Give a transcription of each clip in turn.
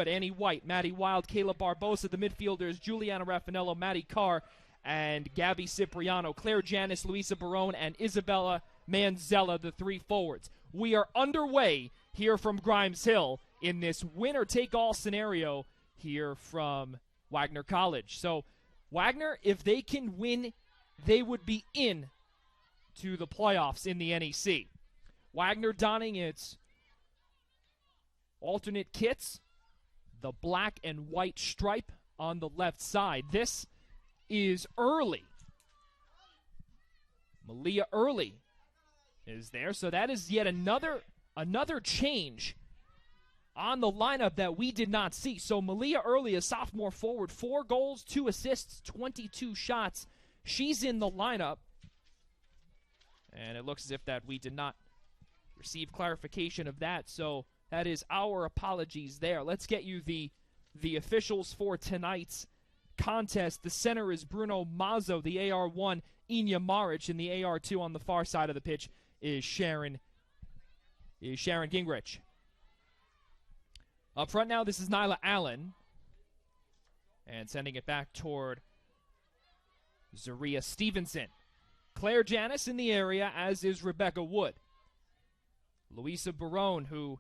Annie White, Maddie Wild, Kayla Barbosa, the midfielders, Juliana Raffanello, Maddie Carr, and Gabby Cipriano, Claire Janis, Luisa Barone, and Isabella Manzella, the three forwards. We are underway here from Grimes Hill in this winner-take-all scenario here from Wagner College. So Wagner, if they can win, they would be in to the playoffs in the NEC. Wagner donning its alternate kits, the black and white stripe on the left side. This is Early. Malia Early is there, so that is yet another change on the lineup that we did not see. So Malia Early, a sophomore forward, 4 goals, 2 assists, 22 shots. She's in the lineup. And it looks as if that we did not receive clarification of that, so that is our apologies there. Let's get you the officials for tonight's contest. The center is Bruno Mazzo, the AR1, Inya Maric, and the AR2 on the far side of the pitch is Sharon Gingrich. Up front now, this is Nyla Allen. And sending it back toward Zaria Stevenson. Claire Janis in the area, as is Rebecca Wood. Luisa Barone, who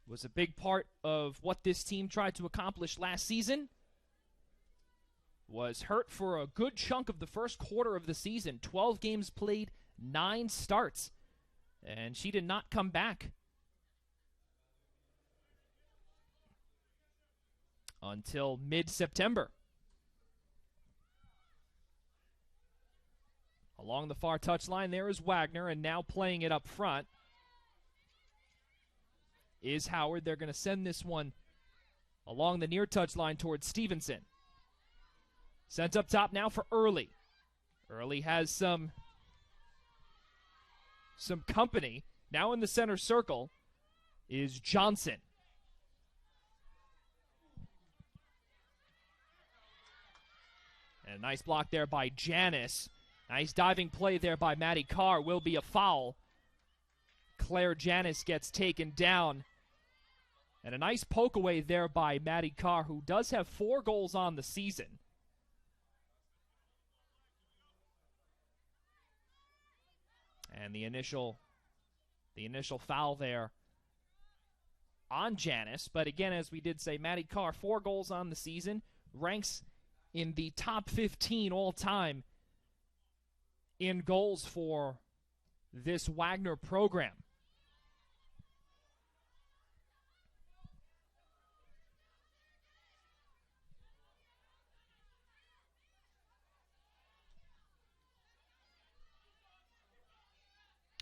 was a big part of what this team tried to accomplish last season, was hurt for a good chunk of the first quarter of the season. 12 games played, 9 starts, and she did not come back until mid-September. Along the far touchline, there is Wagner, and now playing it up front is Howard. They're going to send this one along the near touchline towards Stevenson. Sent up top now for Early. Early has some company. Now in the center circle is Johnson. And a nice block there by Janis. Nice diving play there by Maddie Carr. Will be a foul. Claire Janis gets taken down. And a nice poke away there by Maddie Carr, who does have 4 goals on the season. And the initial foul there on Janis. But again, as we did say, Maddie Carr, 4 goals on the season, ranks in the top 15 all-time in goals for this Wagner program.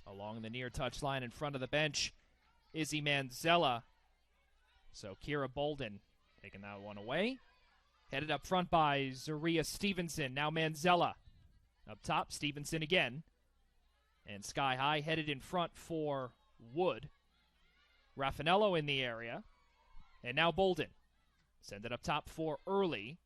Along the near touchline in front of the bench, Izzy Manzella. So Kira Bolden taking that one away. Headed up front by Zaria Stevenson. Now Manzella. Up top, Stevenson again. And Sky High headed in front for Wood. Raffanello in the area. And now Bolden. Send it up top for Early.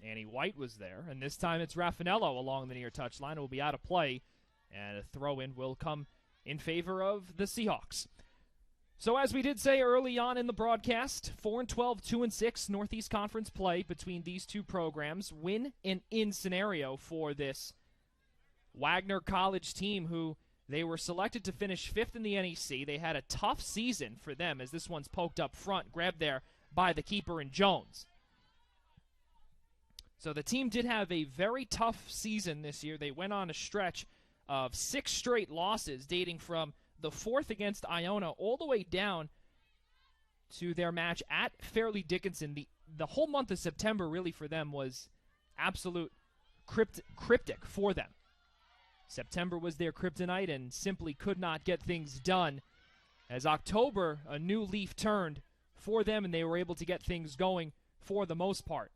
Annie White was there. And this time it's Raffanello along the near touchline. It will be out of play. And a throw-in will come in favor of the Seahawks. So as we did say early on in the broadcast, 4-12, 2-6 Northeast Conference play between these two programs. Win and in scenario for this Wagner College team, who they were selected to finish 5th in the NEC. They had a tough season for them, as this one's poked up front, grabbed there by the keeper in Jones. So the team did have a very tough season this year. They went on a stretch of 6 straight losses, dating from the 4th against Iona all the way down to their match at Fairleigh Dickinson. The whole month of September really for them was absolute cryptic for them. September was their kryptonite and simply could not get things done. As October, a new leaf turned for them, and they were able to get things going for the most part.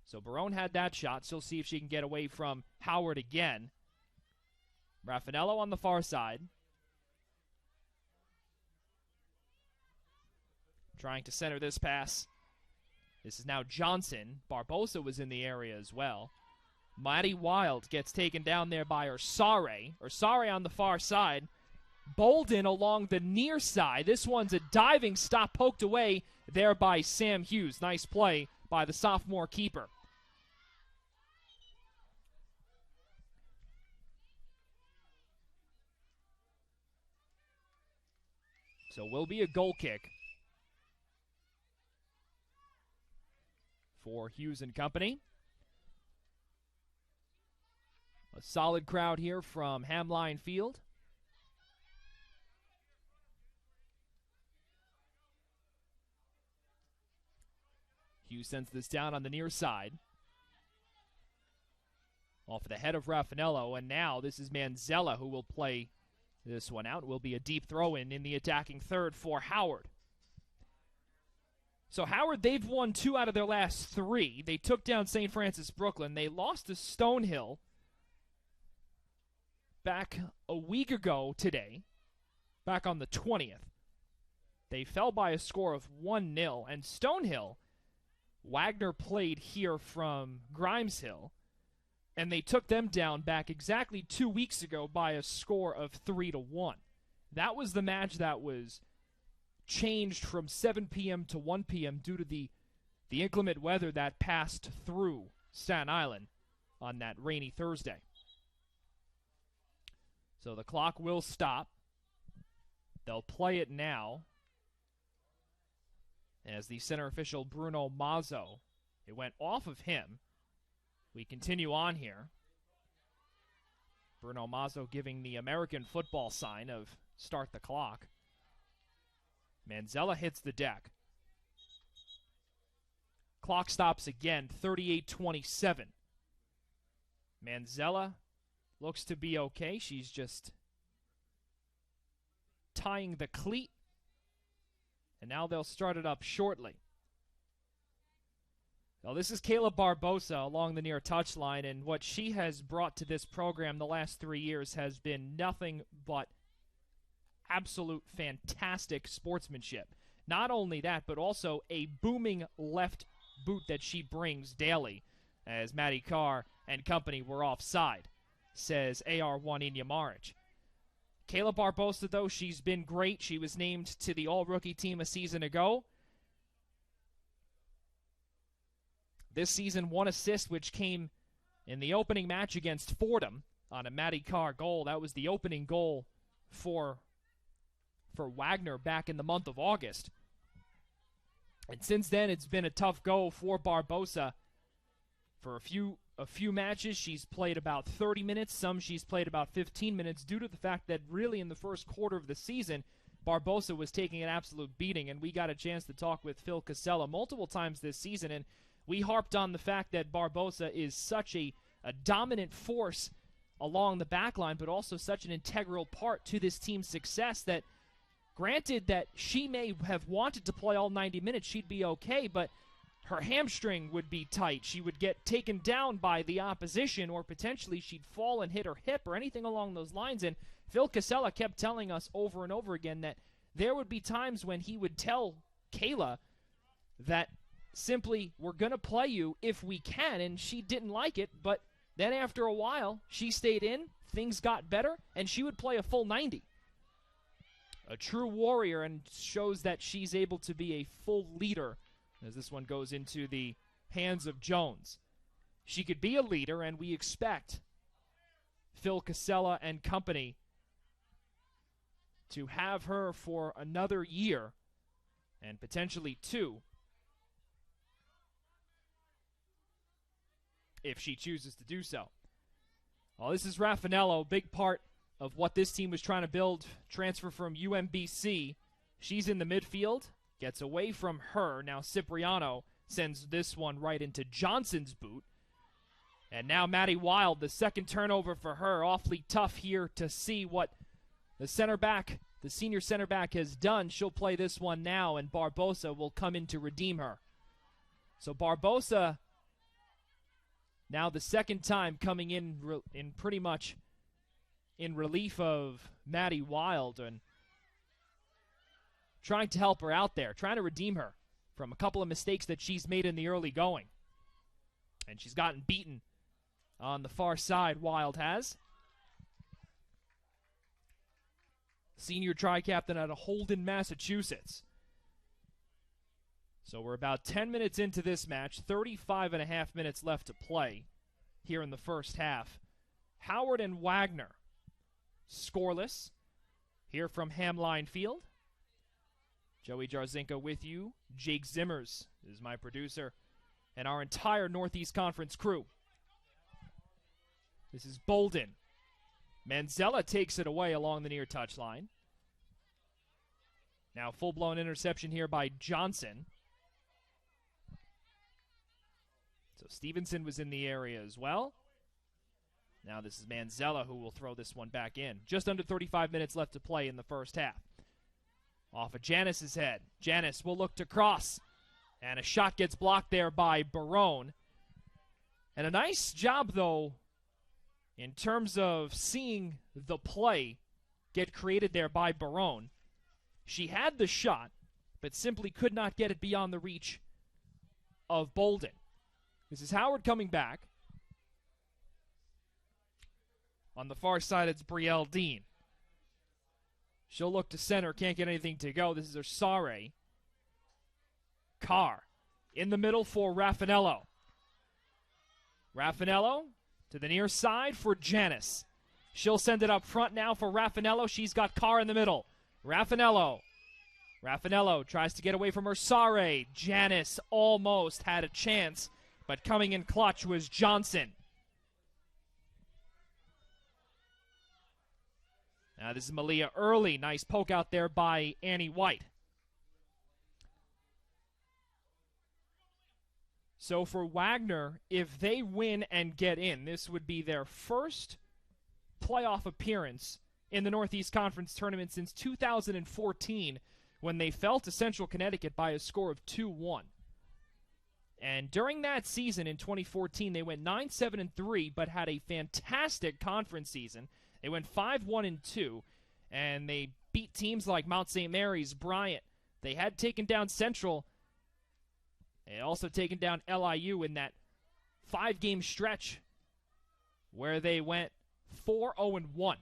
So Barone had that shot. She'll see if she can get away from Howard again. Raffanello on the far side. Trying to center this pass. This is now Johnson. Barbosa was in the area as well. Maddie Wild gets taken down there by Orsare. Orsare on the far side. Bolden along the near side. This one's a diving stop poked away there by Sam Hughes. Nice play by the sophomore keeper. So will be a goal kick for Hughes and company. A solid crowd here from Hamline Field. Hughes sends this down on the near side. Off the head of Raffanello, and now this is Manzella who will play this one out. Will be a deep throw-in in the attacking third for Howard. So Howard, they've won 2 out of their last 3. They took down St. Francis Brooklyn. They lost to Stonehill back a week ago today, back on the 20th. They fell by a score of 1-0, and Stonehill, Wagner played here from Grimeshill, and they took them down back exactly 2 weeks ago by a score of 3-1. That was the match that was changed from 7 p.m. to 1 p.m. due to the inclement weather that passed through Staten Island on that rainy Thursday. So the clock will stop. They'll play it now as the center official Bruno Mazzo, it went off of him. We continue on here. Bruno Mazzo giving the American football sign of start the clock. Manzella hits the deck. Clock stops again, 38-27. Manzella looks to be okay. She's just tying the cleat. And now they'll start it up shortly. Well, this is Kayla Barbosa along the near touchline, and what she has brought to this program the last 3 years has been nothing but absolute fantastic sportsmanship. Not only that, but also a booming left boot that she brings daily, as Maddie Carr and company were offside, says AR1 Inyamaric. Kayla Barbosa, though, she's been great. She was named to the All-Rookie team a season ago. This season, 1 assist, which came in the opening match against Fordham on a Maddie Carr goal. That was the opening goal for Wagner back in the month of August. And since then, it's been a tough go for Barbosa. For a few matches, she's played about 30 minutes. Some she's played about 15 minutes due to the fact that really in the first quarter of the season, Barbosa was taking an absolute beating. And we got a chance to talk with Phil Casella multiple times this season, and we harped on the fact that Barbosa is such a dominant force along the back line, but also such an integral part to this team's success that, granted that she may have wanted to play all 90 minutes, she'd be okay, but her hamstring would be tight. She would get taken down by the opposition, or potentially she'd fall and hit her hip or anything along those lines. And Phil Casella kept telling us over and over again that there would be times when he would tell Kayla that simply, we're going to play you if we can, and she didn't like it, but then after a while, she stayed in, things got better, and she would play a full 90. A true warrior, and shows that she's able to be a full leader as this one goes into the hands of Jones. She could be a leader, and we expect Phil Casella and company to have her for another year, and potentially 2, if she chooses to do so. Well, this is Raffanello, big part of what this team was trying to build, transfer from UMBC. She's in the midfield, gets away from her. Now Cipriano sends this one right into Johnson's boot. And now Maddie Wild, the second turnover for her. Awfully tough here to see what the center back, the senior center back, has done. She'll play this one now, and Barbosa will come in to redeem her. So Barbosa, now the second time coming in pretty much in relief of Maddie Wild, and trying to help her out there, trying to redeem her from a couple of mistakes that she's made in the early going. And she's gotten beaten on the far side, Wild has. senior tri-captain out of Holden, Massachusetts. So we're about 10 minutes into this match, 35 and a half minutes left to play here in the first half. Howard and Wagner scoreless here from Hamline Field. Joey Jarzinka with you. Jake Zimmers is my producer, and our entire Northeast Conference crew. This is Bolden. Manzella takes it away along the near touchline. Now full-blown interception here by Johnson. So Stevenson was in the area as well. Now this is Manzella who will throw this one back in. Just under 35 minutes left to play in the first half. Off of Janis's head. Janis will look to cross. And a shot gets blocked there by Barone. And a nice job, though, in terms of seeing the play get created there by Barone. She had the shot, but simply could not get it beyond the reach of Bolden. This is Howard coming back. On the far side, it's Brielle Dean. She'll look to center, can't get anything to go. This is Orsare. Carr in the middle for Raffanello. Raffanello to the near side for Janis. She'll send it up front now for Raffanello. She's got Carr in the middle. Raffanello tries to get away from Orsare. Janis almost had a chance, but coming in clutch was Johnson. Now this is Malia Early. Nice poke out there by Annie White. So for Wagner, if they win and get in, this would be their first playoff appearance in the Northeast Conference tournament since 2014, when they fell to Central Connecticut by a score of 2-1. And during that season in 2014, they went 9-7-3, but had a fantastic conference season. They went 5-1-2, and they beat teams like Mount St. Mary's, Bryant. They had taken down Central. They had also taken down LIU in that 5-game stretch where they went 4-0-1.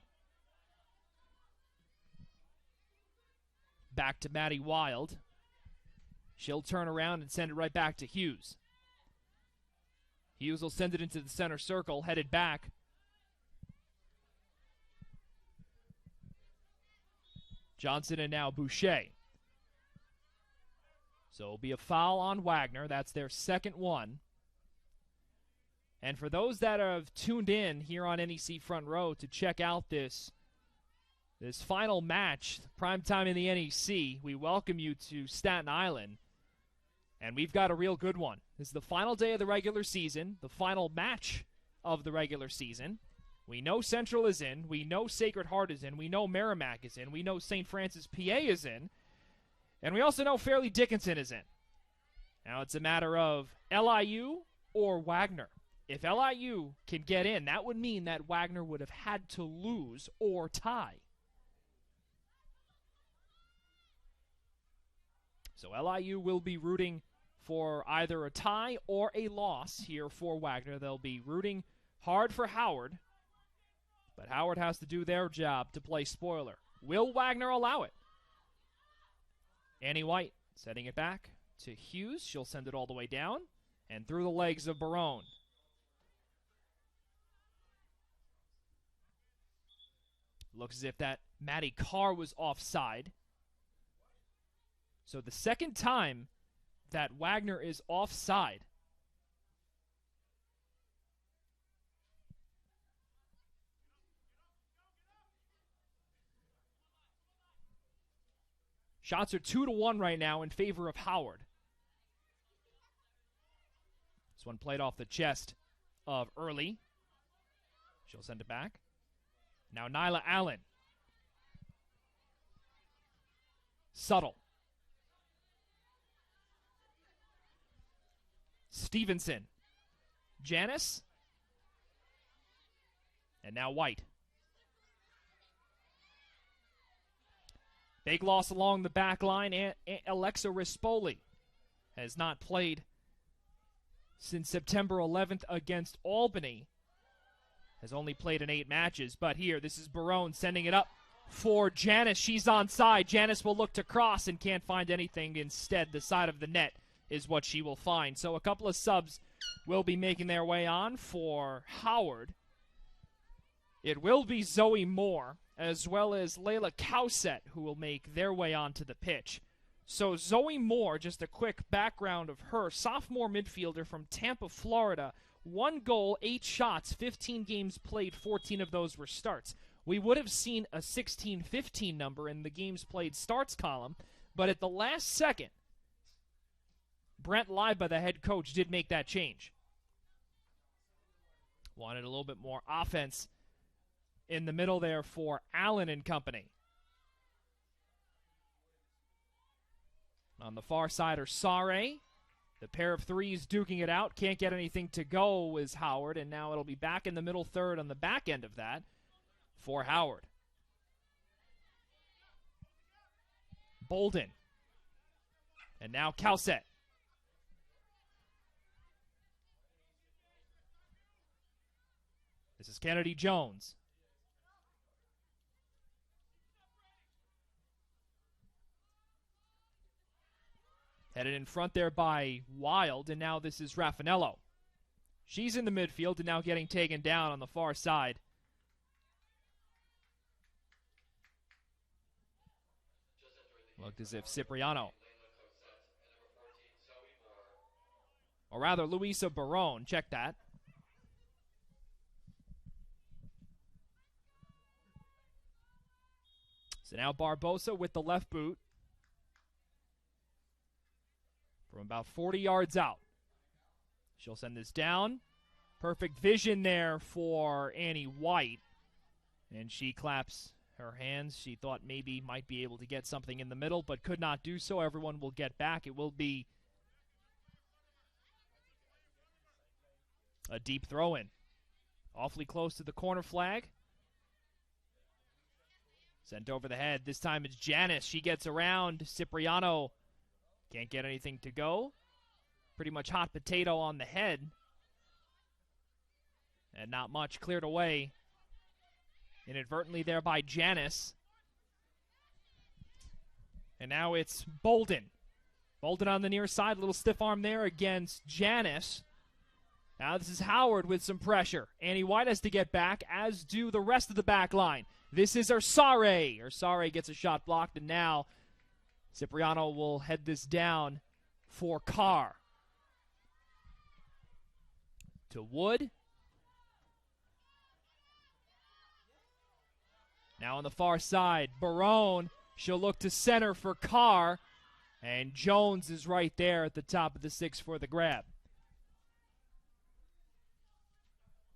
Back to Maddie Wild. She'll turn around and send it right back to Hughes. Hughes will send it into the center circle, headed back. Johnson and now Boucher. So it'll be a foul on Wagner. That's their second one. And for those that have tuned in here on NEC Front Row to check out this final match, primetime in the NEC, we welcome you to Staten Island. And we've got a real good one. This is the final day of the regular season, the final match of the regular season. We know Central is in. We know Sacred Heart is in. We know Merrimack is in. We know St. Francis, PA is in. And we also know Fairleigh Dickinson is in. Now it's a matter of LIU or Wagner. If LIU can get in, that would mean that Wagner would have had to lose or tie. So LIU will be rooting for either a tie or a loss here for Wagner. They'll be rooting hard for Howard, but Howard has to do their job to play spoiler. Will Wagner allow it? Annie White setting it back to Hughes. She'll send it all the way down and through the legs of Barone. Looks as if that Maddie Carr was offside. So the second time that Wagner is offside. Shots are 2-1 right now in favor of Howard. This one played off the chest of Early. She'll send it back. Now Nyla Allen. Subtle. Stevenson. Janis. And now White. Big loss along the back line. Alexa Rispoli has not played since September 11th against Albany. Has only played in 8 matches. But here, this is Barone sending it up for Janice. She's onside. Janice will look to cross and can't find anything. Instead, the side of the net is what she will find. So a couple of subs will be making their way on for Howard. It will be Zoe Moore as well as Layla Cowsett who will make their way onto the pitch. So Zoe Moore, just a quick background of her, sophomore midfielder from Tampa, Florida. 1 goal, 8 shots, 15 games played, 14 of those were starts. We would have seen a 16-15 number in the games played starts column, but at the last second, Brent Leiba, the head coach, did make that change. Wanted a little bit more offense in the middle there for Allen and company. On the far side are Sare. The pair of threes duking it out. Can't get anything to go is Howard, and now it'll be back in the middle third on the back end of that for Howard. Bolden. And now Cowsett. This is Kennedy Jones. Headed in front there by Wild, and now this is Raffanello. She's in the midfield and now getting taken down on the far side. Looked as if Cipriano, or rather Luisa Barone, check that. So now Barbosa with the left boot. From about 40 yards out. She'll send this down. Perfect vision there for Annie White. And she claps her hands. She thought maybe might be able to get something in the middle, but could not do so. Everyone will get back. It will be a deep throw-in. Awfully close to the corner flag. Sent over the head. This time it's Janice. She gets around. Cipriano can't get anything to go. Pretty much hot potato on the head. And not much cleared away inadvertently there by Janice. And now it's Bolden. Bolden on the near side. A little stiff arm there against Janice. Now this is Howard with some pressure. Annie White has to get back, as do the rest of the back line. This is Ursare. Ursare gets a shot blocked, and now Cipriano will head this down for Carr. To Wood. Now on the far side, Barone. She'll look to center for Carr. And Jones is right there at the top of the 6 for the grab.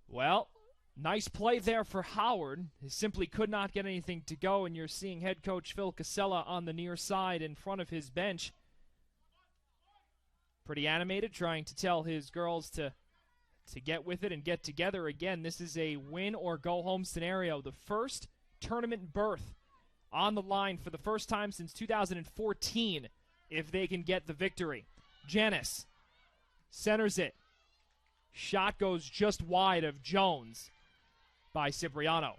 Well, nice play there for Howard. He simply could not get anything to go, and you're seeing head coach Phil Casella on the near side in front of his bench. Pretty animated, trying to tell his girls to get with it and get together again. This is a win-or-go-home scenario. The first tournament berth on the line for the first time since 2014 if they can get the victory. Janice centers it. Shot goes just wide of Jones by Cipriano.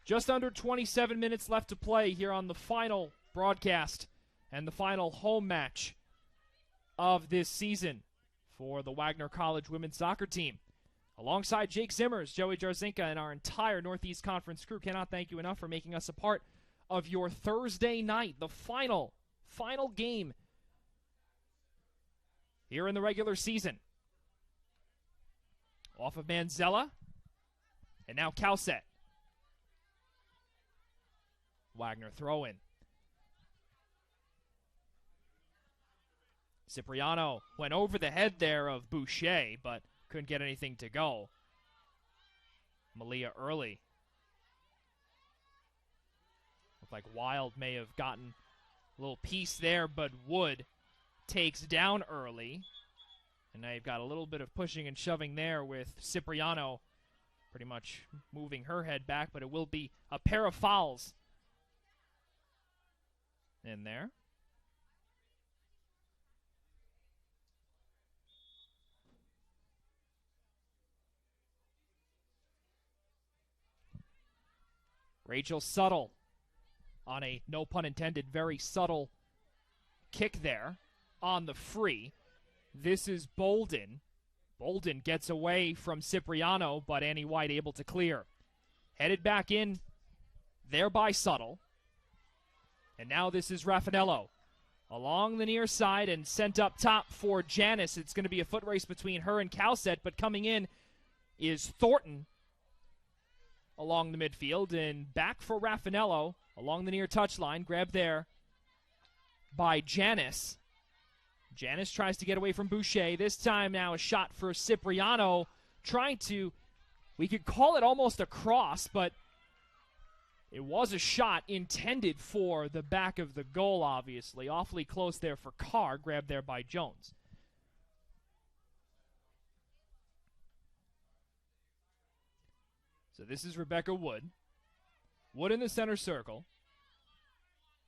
Just under 27 minutes left to play here on the final broadcast and the final home match of this season for the Wagner College women's soccer team. Alongside Jake Zimmers, Joey Jarzinka, and our entire Northeast Conference crew, cannot thank you enough for making us a part of your Thursday night, the final game here in the regular season. Off of Manzella, and now Cowsett. Wagner throw-in. Cipriano went over the head there of Boucher, but couldn't get anything to go. Malia early. Looked like Wild may have gotten a little piece there, but Wood takes down early. And now you've got a little bit of pushing and shoving there with Cipriano pretty much moving her head back, but it will be a pair of fouls in there. Rachel Suttle on a, no pun intended, very subtle kick there on the free. This is Bolden. Bolden gets away from Cipriano, but Annie White able to clear. Headed back in there by Subtle. And now this is Raffanello along the near side and sent up top for Janice. It's going to be a foot race between her and Cowset, but coming in is Thornton along the midfield. And back for Raffanello along the near touchline. Grabbed there by Janice. Janice tries to get away from Boucher. This time now a shot for Cipriano. Trying to, we could call it almost a cross, but it was a shot intended for the back of the goal, obviously. Awfully close there for Carr. Grabbed there by Jones. So this is Rebecca Wood. Wood in the center circle.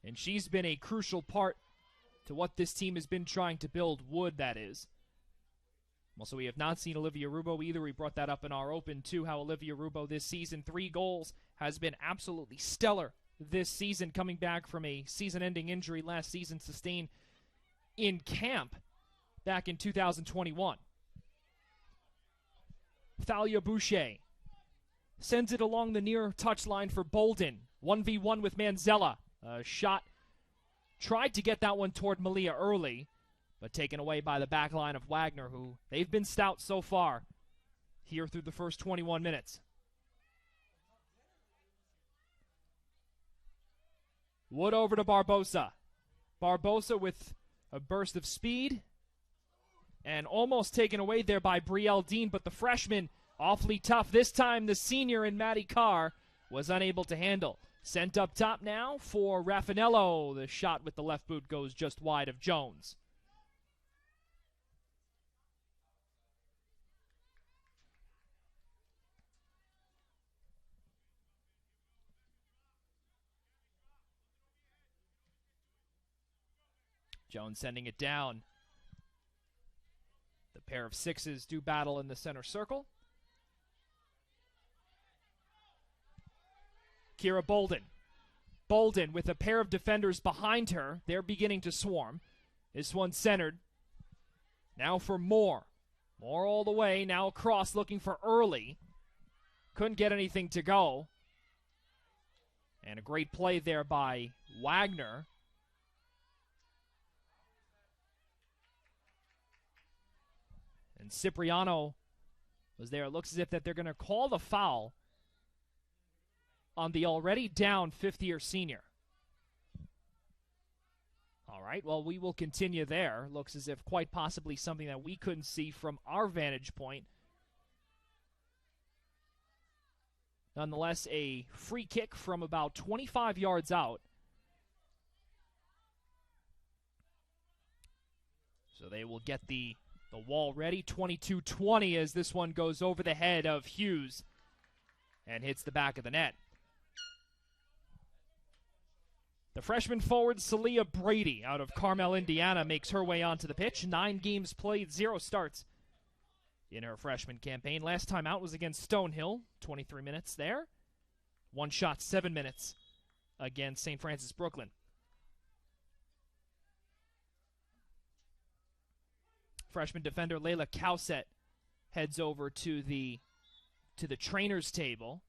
And she's been a crucial part to what this team has been trying to build. Wood, that is. Also, we have not seen Olivia Rubo either. We brought that up in our Open, too, how Olivia Rubo this season, 3 goals, has been absolutely stellar this season, coming back from a season-ending injury last season sustained in camp back in 2021. Thalia Boucher sends it along the near touchline for Bolden. 1v1 with Manzella. A shot. Tried to get that one toward Malia early, but taken away by the back line of Wagner, who they've been stout so far here through the first 21 minutes. Wood over to Barbosa. Barbosa with a burst of speed and almost taken away there by Brielle Dean, but the freshman awfully tough. This time the senior in Maddie Carr was unable to handle. Sent up top now for Raffanello. The shot with the left boot goes just wide of Jones. Jones sending it down. The pair of sixes do battle in the center circle. Kira Bolden. Bolden with a pair of defenders behind her. They're beginning to swarm. This one centered. Now for Moore. Moore all the way. Now across looking for Early. Couldn't get anything to go. And a great play there by Wagner. And Cipriano was there. It looks as if that they're going to call the foul on the already down fifth-year senior. All right, well, we will continue there. Looks as if quite possibly something that we couldn't see from our vantage point. Nonetheless, a free kick from about 25 yards out. So they will get the wall ready. 22-20 as this one goes over the head of Hughes and hits the back of the net. The freshman forward, Celia Brady, out of Carmel, Indiana, makes her way onto the pitch. 9 games played, 0 starts in her freshman campaign. Last time out was against Stonehill, 23 minutes there. 1 shot, 7 minutes against St. Francis Brooklyn. Freshman defender Layla Cowset heads over to the trainer's table.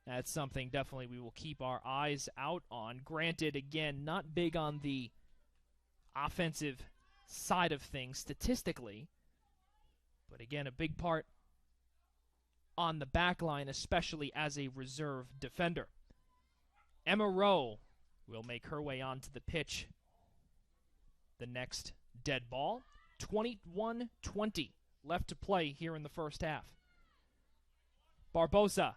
That's something definitely we will keep our eyes out on. Granted, again, not big on the offensive side of things statistically, but again, a big part on the back line, especially as a reserve defender. Emma Rowe will make her way onto the pitch. The next dead ball. 21-20 left to play here in the first half. Barbosa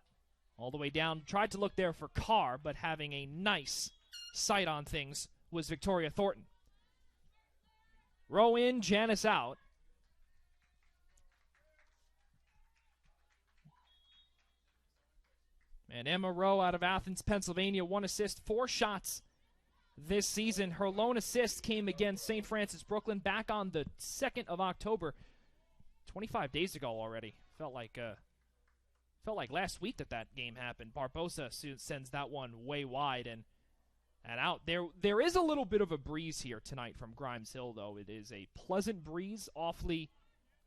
all the way down, tried to look there for Carr, but having a nice sight on things was Victoria Thornton. Rowe in, Janice out. And Emma Rowe out of Athens, Pennsylvania, 1 assist, 4 shots this season. Her lone assist came against St. Francis Brooklyn back on the 2nd of October. 25 days ago already. Felt like last week that game happened. Barbosa sends that one way wide, and and out. There is a little bit of a breeze here tonight from Grimes Hill, though. It is a pleasant breeze, awfully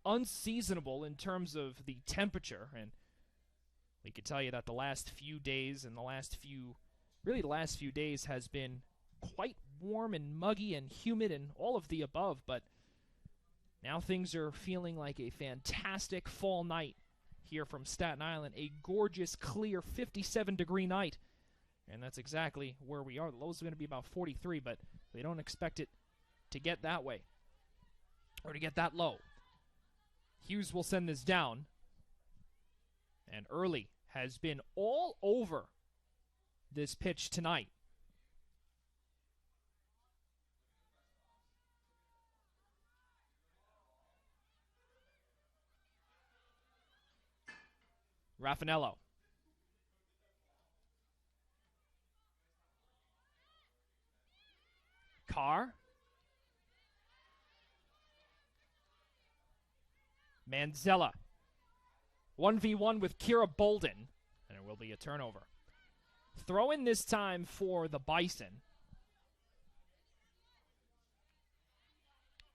unseasonable in terms of the temperature. And we can tell you that the last few days and the last few days has been quite warm and muggy and humid and all of the above. But now things are feeling like a fantastic fall night here from Staten Island. A gorgeous, clear 57-degree night. And that's exactly where we are. The low is going to be about 43, but they don't expect it to get that way or to get that low. Hughes will send this down. And Early has been all over this pitch tonight. Raffanello. Carr. Manzella. 1v1 with Kira Bolden, and it will be a turnover. Throw in this time for the Bison.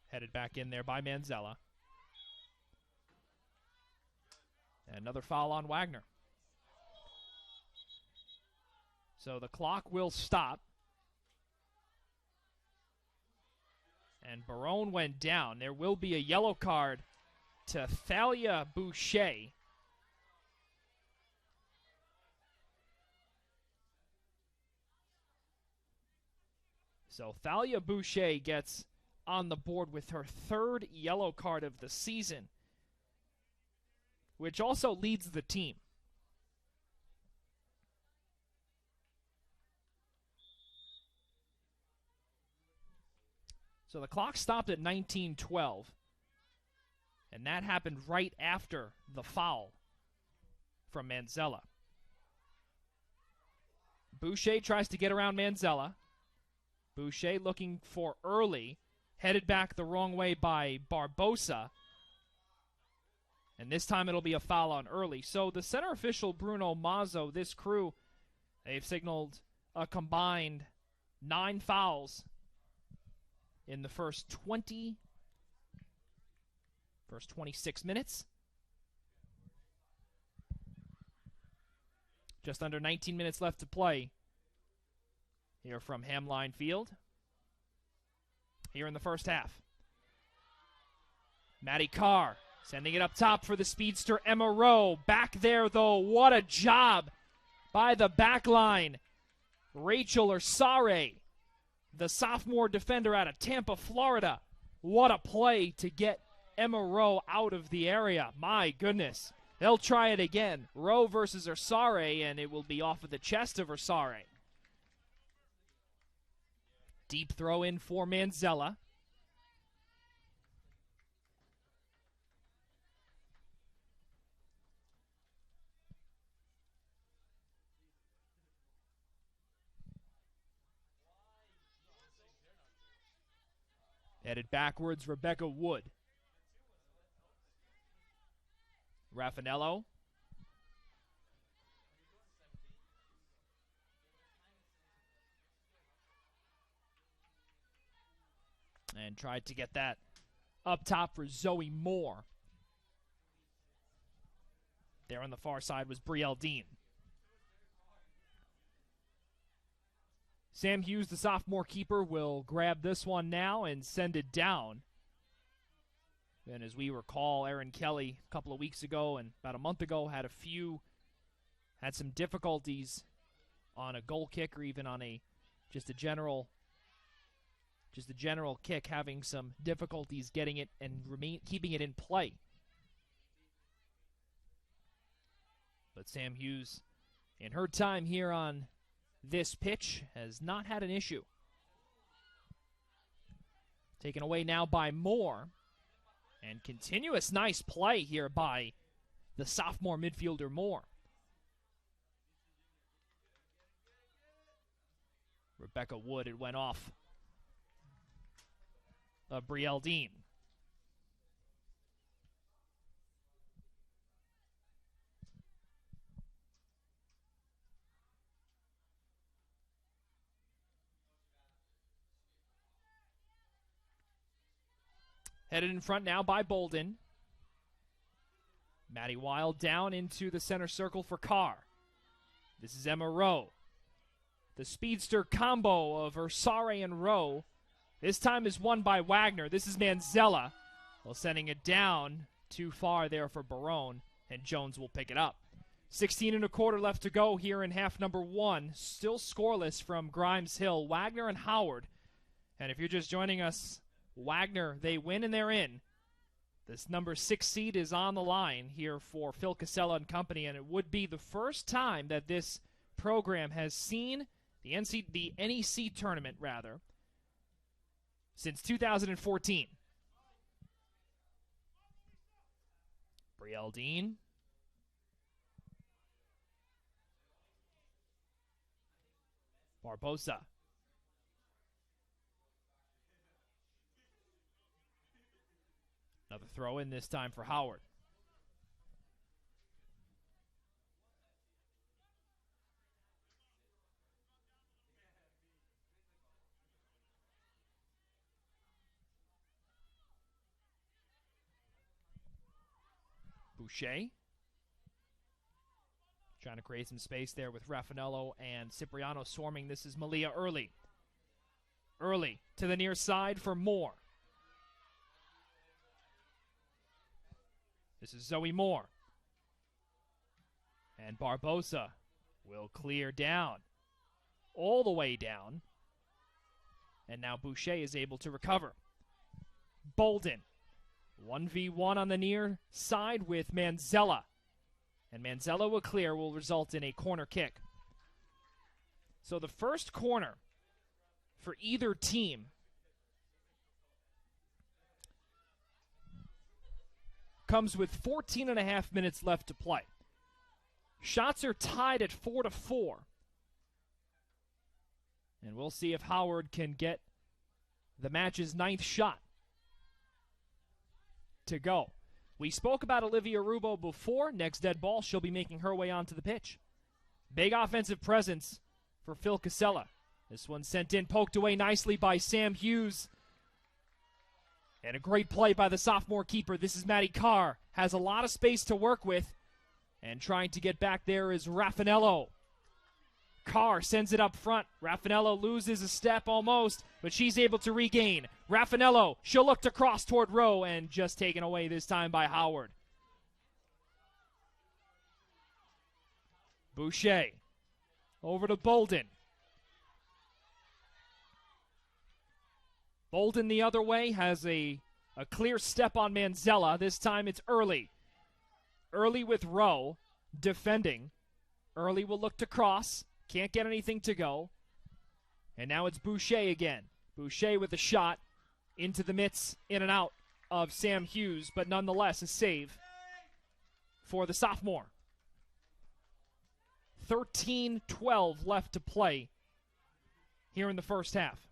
Headed back in there by Manzella. And another foul on Wagner. So the clock will stop. And Barone went down. There will be a yellow card to Thalia Boucher. So Thalia Boucher gets on the board with her third yellow card of the season, which also leads the team. So the clock stopped at 19:12, and that happened right after the foul from Manzella. Boucher tries to get around Manzella. Boucher looking for Early, headed back the wrong way by Barbosa. And this time it'll be a foul on Early. So the center official, Bruno Mazzo, this crew, they've signaled a combined 9 fouls in the first 26 minutes. Just under 19 minutes left to play here from Hamline Field here in the first half. Maddie Carr sending it up top for the speedster Emma Rowe. Back there, though, what a job by the back line. Rachel Ursare, the sophomore defender out of Tampa, Florida. What a play to get Emma Rowe out of the area. My goodness. They'll try it again. Rowe versus Ursare, and it will be off of the chest of Ursare. Deep throw in for Manzella. Headed backwards, Rebecca Wood. Raffanello. And tried to get that up top for Zoe Moore. There on the far side was Brielle Dean. Sam Hughes, the sophomore keeper, will grab this one now and send it down. And as we recall, Erin Kelly a couple of weeks ago and about a month ago had some difficulties on a goal kick or even on just a general kick, having some difficulties getting it and keeping it in play. But Sam Hughes, in her time here on this pitch, has not had an issue. Taken away now by Moore. And continuous nice play here by the sophomore midfielder Moore. Rebecca Wood, it went off of Brielle Dean. Headed in front now by Bolden. Maddie Wild down into the center circle for Carr. This is Emma Rowe. The speedster combo of Ursare and Rowe. This time is won by Wagner. This is Manzella. Well, sending it down too far there for Barone, and Jones will pick it up. 16 and a quarter left to go here in half number 1. Still scoreless from Grimes Hill, Wagner and Howard. And if you're just joining us, Wagner, they win and they're in. This number 6 seed is on the line here for Phil Casella and company, and it would be the first time that this program has seen the NEC tournament, since 2014. Brielle Dean. Barbosa. Another throw in this time for Howard. Boucher. Trying to create some space there with Raffanello and Cipriano swarming. This is Malia Early. Early to the near side for Moore. This is Zoe Moore. And Barbosa will clear down. All the way down. And now Boucher is able to recover. Bolden. 1v1 on the near side with Manzella. And Manzella will clear, will result in a corner kick. So the first corner for either team comes with 14 and a half minutes left to play. Shots are tied at 4-4. And we'll see if Howard can get the match's 9th shot to go. We spoke about Olivia Rubo before. Next dead ball, she'll be making her way onto the pitch. Big offensive presence for Phil Casella. This one sent in, poked away nicely by Sam Hughes. And a great play by the sophomore keeper. This is Maddie Carr. Has a lot of space to work with. And trying to get back there is Raffanello. Carr sends it up front. Raffanello loses a step almost, but she's able to regain. Raffanello, she'll look to cross toward Rowe, and just taken away this time by Howard. Boucher over to Bolden. Bolden the other way has a clear step on Manzella. This time it's Early. Early with Rowe defending. Early will look to cross. Can't get anything to go. And now it's Boucher again. Boucher with a shot into the mitts, in and out of Sam Hughes, but nonetheless a save for the sophomore. 13-12 left to play here in the first half.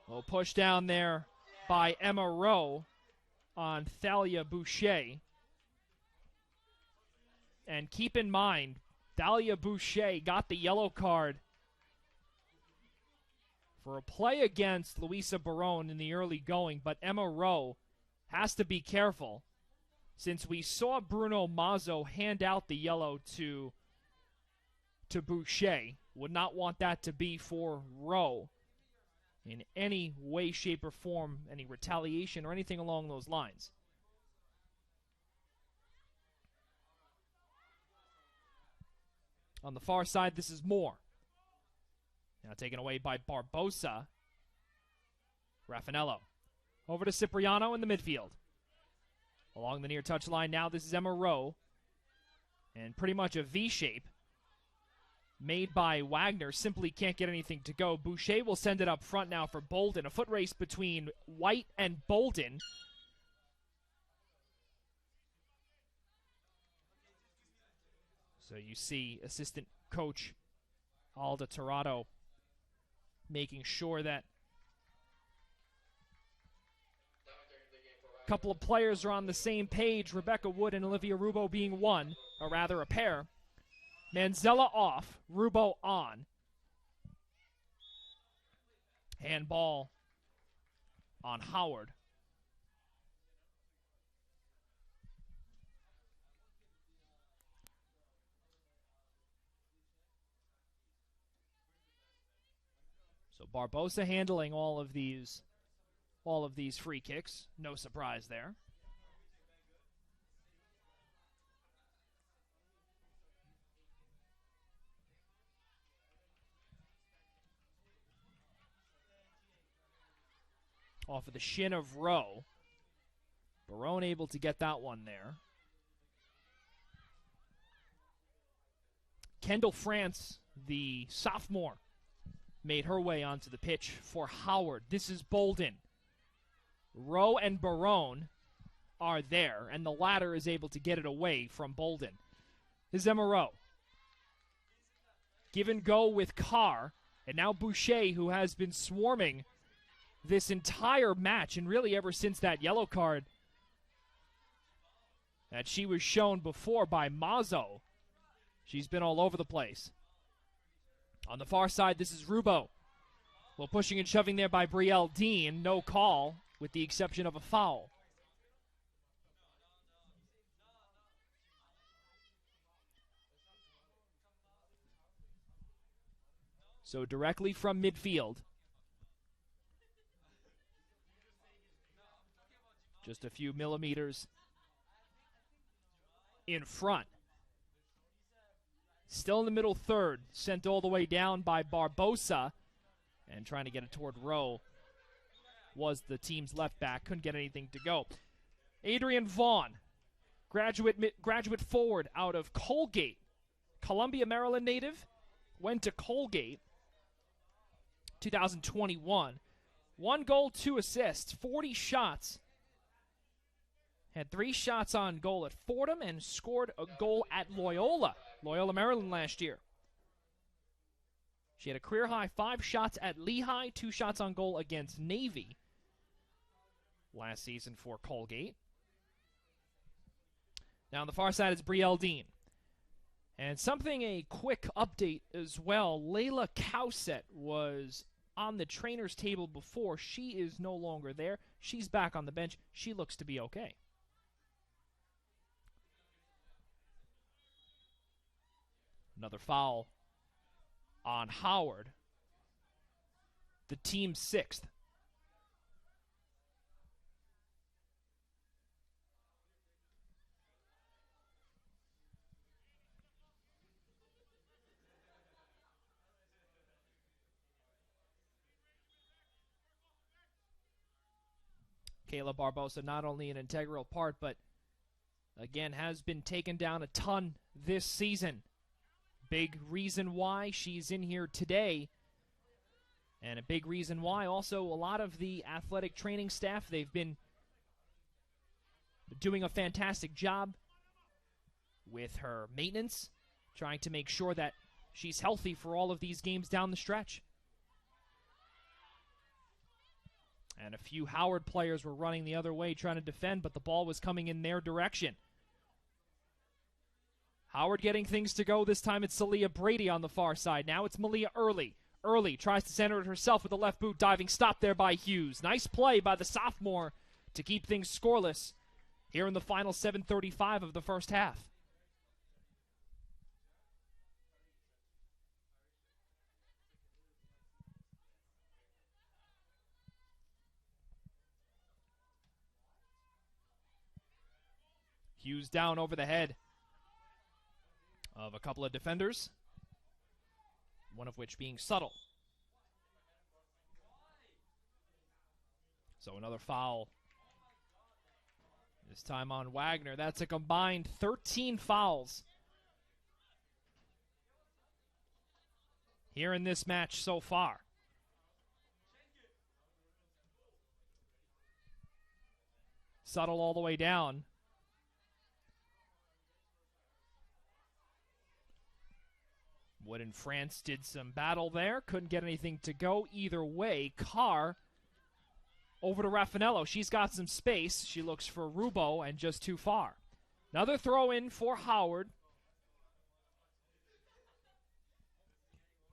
Well, push down there by Emma Rowe on Thalia Boucher. And keep in mind, Thalia Boucher got the yellow card for a play against Luisa Barone in the early going, but Emma Rowe has to be careful since we saw Bruno Mazzo hand out the yellow to Boucher. Would not want that to be for Rowe in any way, shape, or form, any retaliation or anything along those lines. On the far side, this is Moore. Now taken away by Barbosa. Raffanello. Over to Cipriano in the midfield. Along the near touchline now, this is Emma Rowe. And pretty much a V-shape made by Wagner. Simply can't get anything to go. Boucher will send it up front now for Bolden. A foot race between White and Bolden. So you see assistant coach Alda Torado making sure that A couple of players are on the same page. Rebecca Wood and Olivia Rubo being one, or rather a pair. Manzella off, Rubo on. Handball on Howard. So Barbosa handling all of these free kicks. No surprise there. Off of the shin of Rowe. Barone able to get that one there. Kendall France, the sophomore, made her way onto the pitch for Howard. This is Bolden. Rowe and Barone are there, and the latter is able to get it away from Bolden. This is Emma Rowe. Give and go with Carr, and now Boucher, who has been swarming this entire match, and really ever since that yellow card that she was shown before by Mazzo. She's been all over the place. On the far side, this is Rubo. Well, pushing and shoving there by Brielle Dean. No call, with the exception of a foul. So directly from midfield. Just a few millimeters in front. Still in the middle third, sent all the way down by Barbosa. And trying to get it toward Rowe was the team's left back. Couldn't get anything to go. Adrian Vaughn, graduate forward out of Colgate. Columbia, Maryland native. Went to Colgate 2021. 1 goal, 2 assists, 40 shots. Had 3 shots on goal at Fordham and scored a goal at Loyola, Maryland last year. She had a career-high 5 shots at Lehigh, 2 shots on goal against Navy last season for Colgate. Now on the far side is Brielle Dean. And a quick update as well. Layla Cowsett was on the trainer's table before. She is no longer there. She's back on the bench. She looks to be okay. Another foul on Howard. The team's 6th. Kayla Barbosa, not only an integral part, but again has been taken down a ton this season. Big reason why she's in here today. And a big reason why also a lot of the athletic training staff, they've been doing a fantastic job with her maintenance, trying to make sure that she's healthy for all of these games down the stretch. And a few Howard players were running the other way trying to defend, but the ball was coming in their direction. Howard getting things to go. This time it's Celia Brady on the far side. Now it's Malia Early. Early tries to center it herself with the left boot. Diving stop there by Hughes. Nice play by the sophomore to keep things scoreless here in the final 7:35 of the first half. Hughes down over the head of a couple of defenders, one of which being Subtle. So another foul, this time on Wagner. That's a combined 13 fouls here in this match so far. Subtle all the way down. Wood and France did some battle there. Couldn't get anything to go either way. Carr Over to Raffanello. She's got some space. She looks for Rubo and just too far. Another throw in for Howard.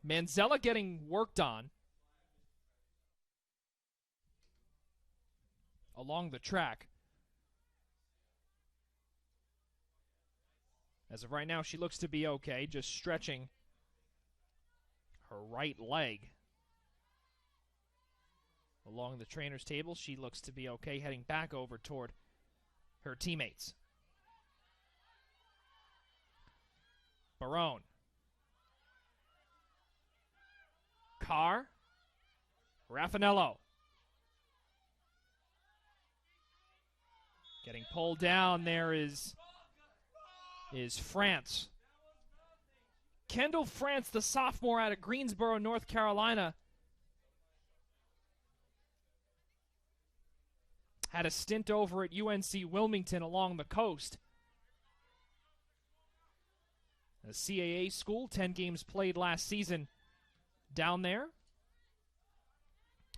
Manzella getting worked on along the track. As of right now, she looks to be okay, just stretching her right leg. Along the trainer's table, she looks to be okay, heading back over toward her teammates. Barone. Carr. Raffanello. Getting pulled down there is France. Kendall France, the sophomore out of Greensboro, North Carolina, had a stint over at UNC Wilmington along the coast. A CAA school, 10 games played last season down there.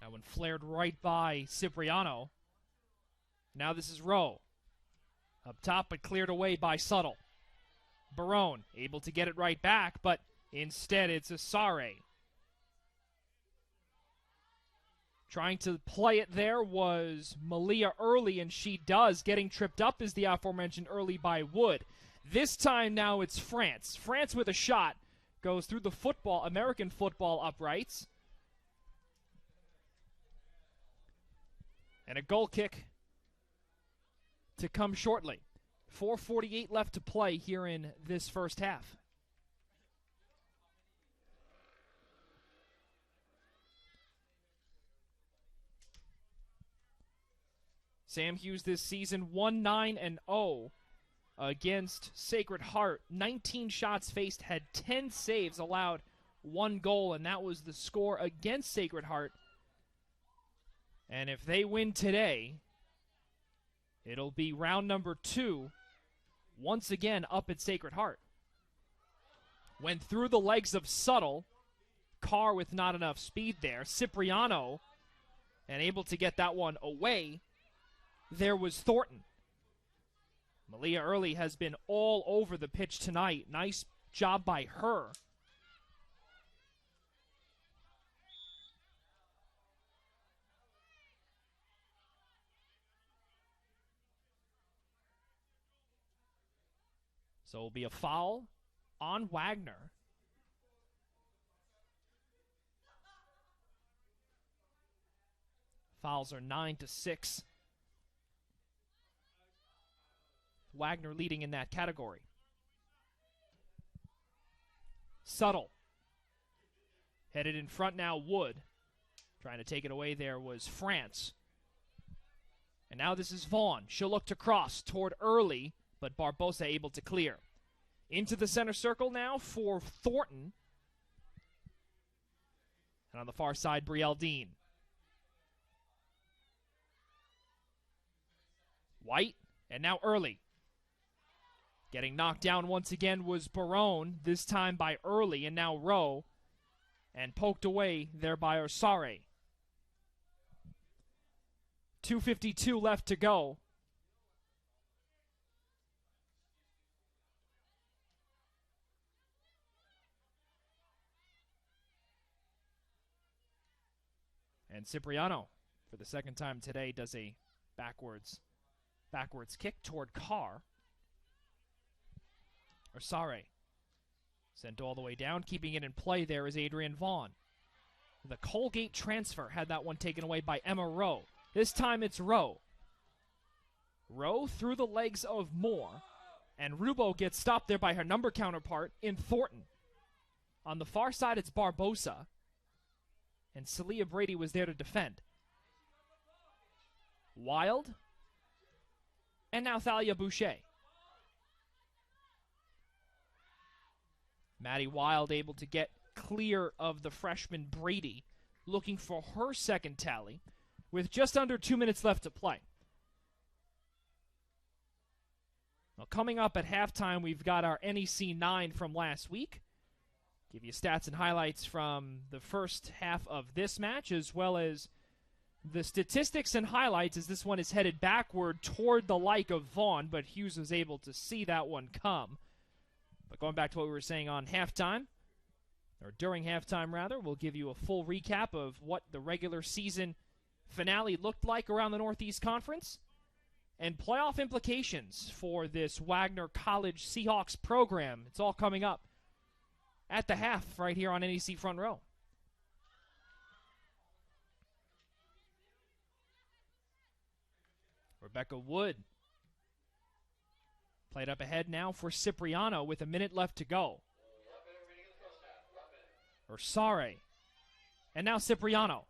That one flared right by Cipriano. Now this is Rowe. Up top, but cleared away by Subtle. Barone able to get it right back, but instead it's Asare. Trying to play it there was Malia Early, and she does. Getting tripped up is the aforementioned Early by Wood. This time now it's France. France with a shot. Goes through the football, American football uprights. And a goal kick to come shortly. 4:48 left to play here in this first half. Sam Hughes this season 1-9-0 against Sacred Heart. 19 shots faced, had 10 saves, allowed 1 goal, and that was the score against Sacred Heart. And if they win today, it'll be round number 2, once again up at Sacred Heart. Went through the legs of Subtle. Carr with not enough speed there. Cipriano, and able to get that one away. There was Thornton. Malia Early has been all over the pitch tonight. Nice job by her. So it'll be a foul on Wagner. Fouls are 9-6. Wagner leading in that category. Subtle. Headed in front now, Wood. Trying to take it away there was France. And now this is Vaughn. She'll look to cross toward Early, but Barbosa able to clear. Into the center circle now for Thornton. And on the far side, Brielle-Dean. White, and now Early. Getting knocked down once again was Barone, this time by Early, and now Rowe. And poked away there by Orsare. 2:52 left to go. And Cipriano, for the second time today, does a backwards kick toward Carr. Orsare sent all the way down. Keeping it in play there is Adrian Vaughn. The Colgate transfer had that one taken away by Emma Rowe. This time it's Rowe. Rowe through the legs of Moore. And Rubo gets stopped there by her number counterpart in Thornton. On the far side it's Barbosa. And Celia Brady was there to defend. Wild. And now Thalia Boucher. Maddie Wild able to get clear of the freshman Brady, looking for her second tally with just under 2 minutes left to play. Well, coming up at halftime, we've got our NEC 9 from last week. Give you stats and highlights from the first half of this match, as well as The statistics and highlights as this one is headed backward toward the like of Vaughn, but Hughes was able to see that one come. But going back to what we were saying on halftime, or during halftime rather, we'll give you a full recap of what the regular season finale looked like around the Northeast Conference and playoff implications for this Wagner College Seahawks program. It's all coming up at the half right here on NEC Front Row. Rebecca Wood played up ahead now for Cipriano with a minute left to go. Ursare. And now Cipriano.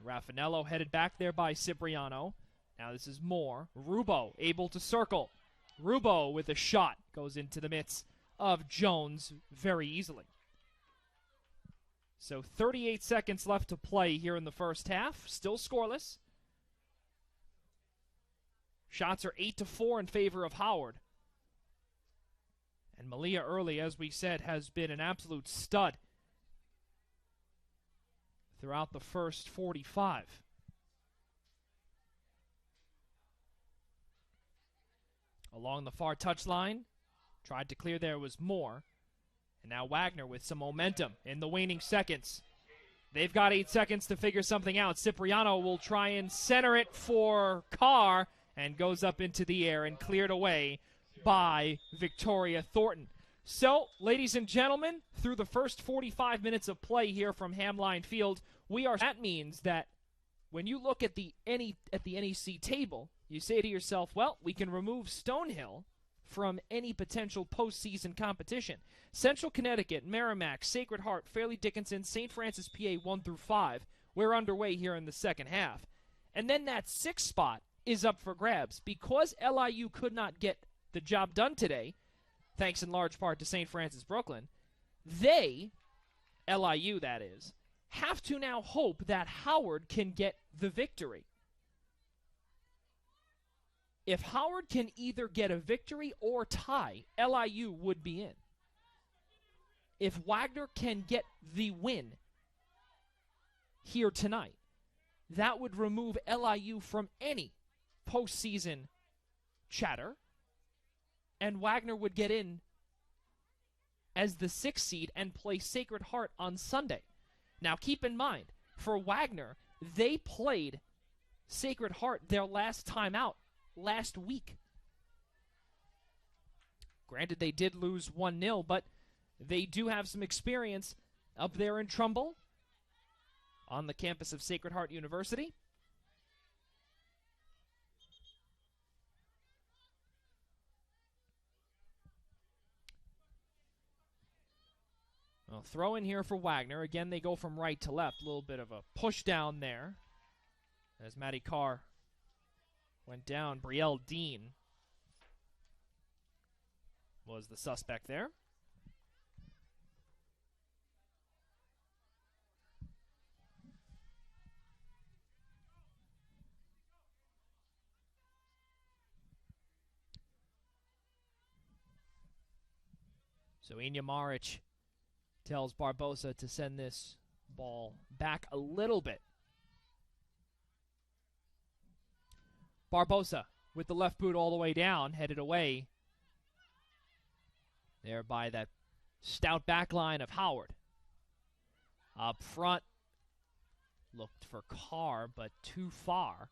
Raffanello headed back there by Cipriano. Now this is Moore. Rubo able to circle. Rubo with a shot goes into the midst of Jones very easily. So 38 seconds left to play here in the first half. Still scoreless. Shots are 8-4 in favor of Howard. And Malia Early, as we said, has been an absolute stud throughout the first 45. Along the far touchline, tried to clear there was Moore. And now Wagner with some momentum in the waning seconds. They've got 8 seconds to figure something out. Cipriano will try and center it for Carr and goes up into the air and cleared away by Victoria Thornton. So, ladies and gentlemen, through the first 45 minutes of play here from Hamline Field, that means that when you look at the NEC table, you say to yourself, well, we can remove Stonehill from any potential postseason competition. Central Connecticut, Merrimack, Sacred Heart, Fairleigh Dickinson, St. Francis, PA 1-5. We're underway here in the second half. And then that 6th spot is up for grabs. Because LIU could not get the job done today, thanks in large part to St. Francis Brooklyn, they, LIU that is, have to now hope that Howard can get the victory. If Howard can either get a victory or tie, LIU would be in. If Wagner can get the win here tonight, that would remove LIU from any postseason chatter, and Wagner would get in as the 6th seed and play Sacred Heart on Sunday. Now keep in mind, for Wagner, they played Sacred Heart their last time out last week. Granted, they did lose 1-0, but they do have some experience up there in Trumbull on the campus of Sacred Heart University. Well, throw in here for Wagner. Again, they go from right to left. A little bit of a push down there as Maddie Carr went down. Brielle Dean was the suspect there. So Inya Maric tells Barbosa to send this ball back a little bit. Barbosa with the left boot all the way down, headed away there by that stout back line of Howard. Up front, looked for Carr, but too far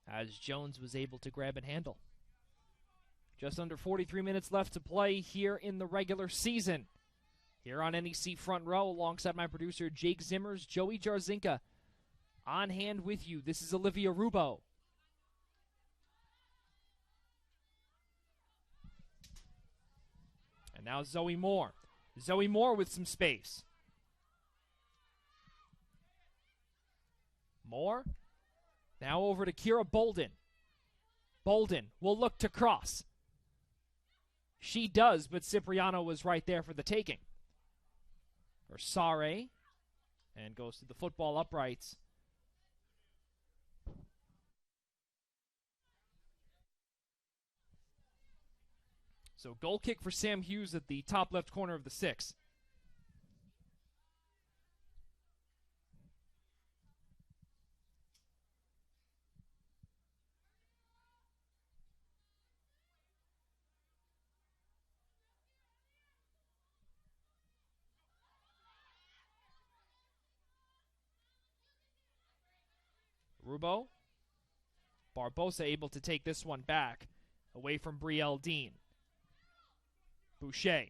as Jones was able to grab and handle. Just under 43 minutes left to play here in the regular season. Here on NEC Front Row, alongside my producer Jake Zimmers, Joey Jarzinka, on hand with you. This is Olivia Rubo. And now Zoe Moore. Zoe Moore with some space. Moore. Now over to Kira Bolden. Bolden will look to cross. She does, but Cipriano was right there for the taking. Ursare. And goes to the football uprights. So goal kick for Sam Hughes at the top left corner of the 6. Rubo. Barbosa able to take this one back away from Brielle Dean. Boucher.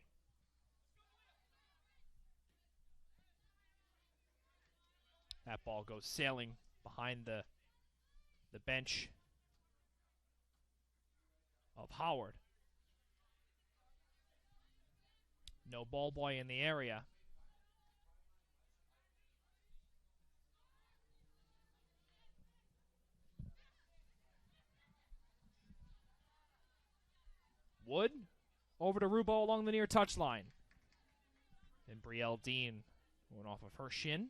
That ball goes sailing behind the bench of Howard. No ball boy in the area. Wood over to Rubo along the near touchline. And Brielle Dean went off of her shin.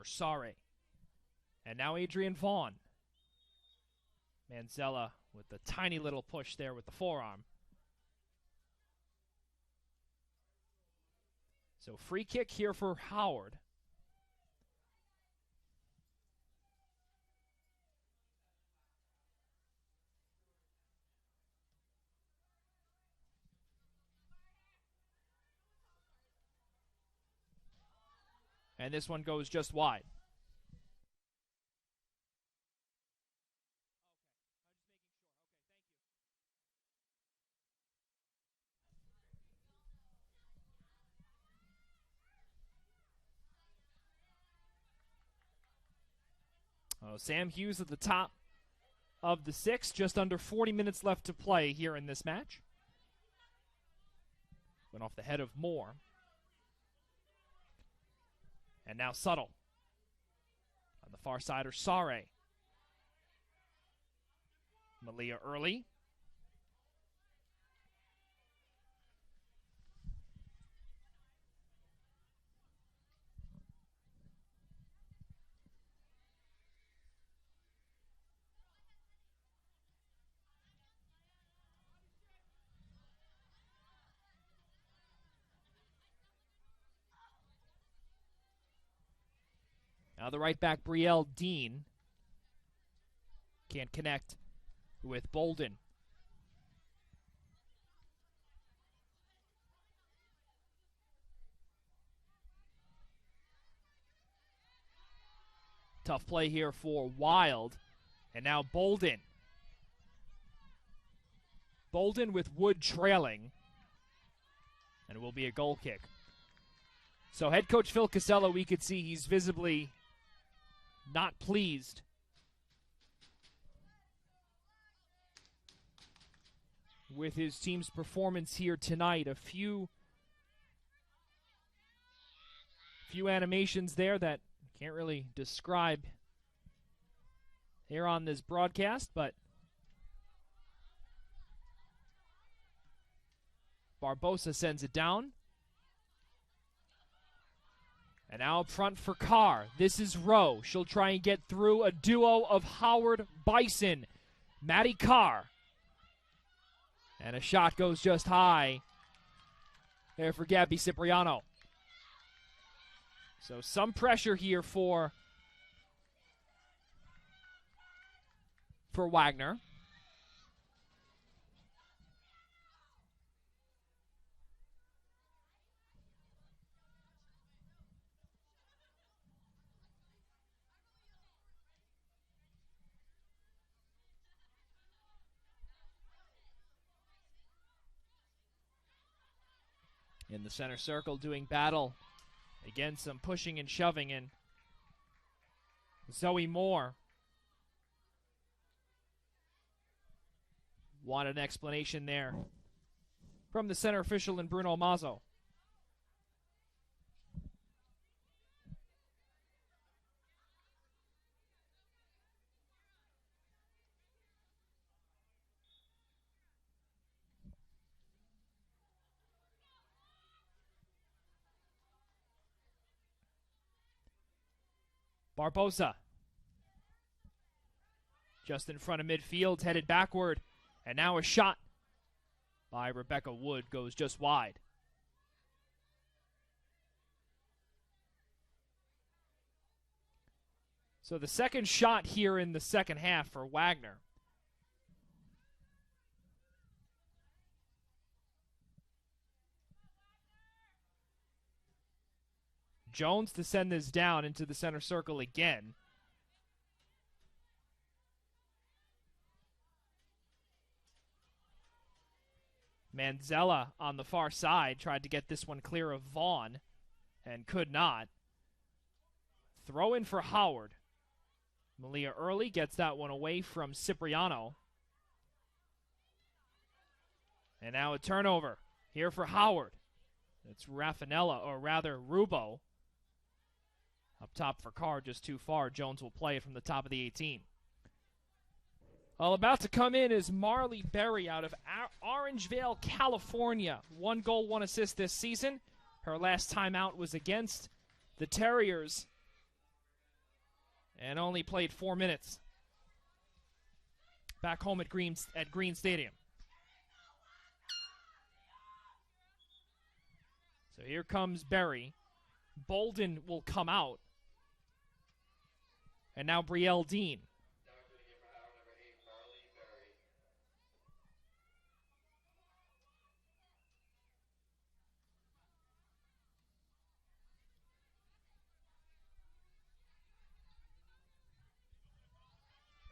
Sare. And now Adrian Vaughn. Manzella with the tiny little push there with the forearm. So free kick here for Howard. And this one goes just wide. Sam Hughes at the top of the sixth. Just under 40 minutes left to play here in this match. Went off the head of Moore. And now Subtle. On the far side are Sare. Malia early. Now the right back, Brielle Dean, can't connect with Bolden. Tough play here for Wild. And now Bolden. Bolden with Wood trailing. And it will be a goal kick. So head coach Phil Casella, we could see he's visibly not pleased with his team's performance here tonight. A few animations there that I can't really describe here on this broadcast, but Barbosa sends it down. And now up front for Carr. This is Rowe. She'll try and get through a duo of Howard Bison. Maddie Carr. And a shot goes just high there for Gabby Cipriano. So some pressure here for Wagner. In the center circle doing battle. Again, some pushing and shoving in. Zoe Moore. Wanted an explanation there from the center official in Bruno Mazzo. Barbosa. Just in front of midfield, headed backward. And now a shot by Rebecca Wood goes just wide. So the second shot here in the second half for Wagner. Jones to send this down into the center circle again. Manzella on the far side tried to get this one clear of Vaughn and could not. Throw in for Howard. Malia Early gets that one away from Cipriano. And now a turnover here for Howard. It's Raffanella, or rather Rubo. Up top for Carr, just too far. Jones will play it from the top of the 18. Well, about to come in is Marley Berry out of Orangevale, California. 1 goal, 1 assist this season. Her last time out was against the Terriers and only played 4 minutes. Back home at Green Stadium. So here comes Berry. Bolden will come out. And now Brielle Dean.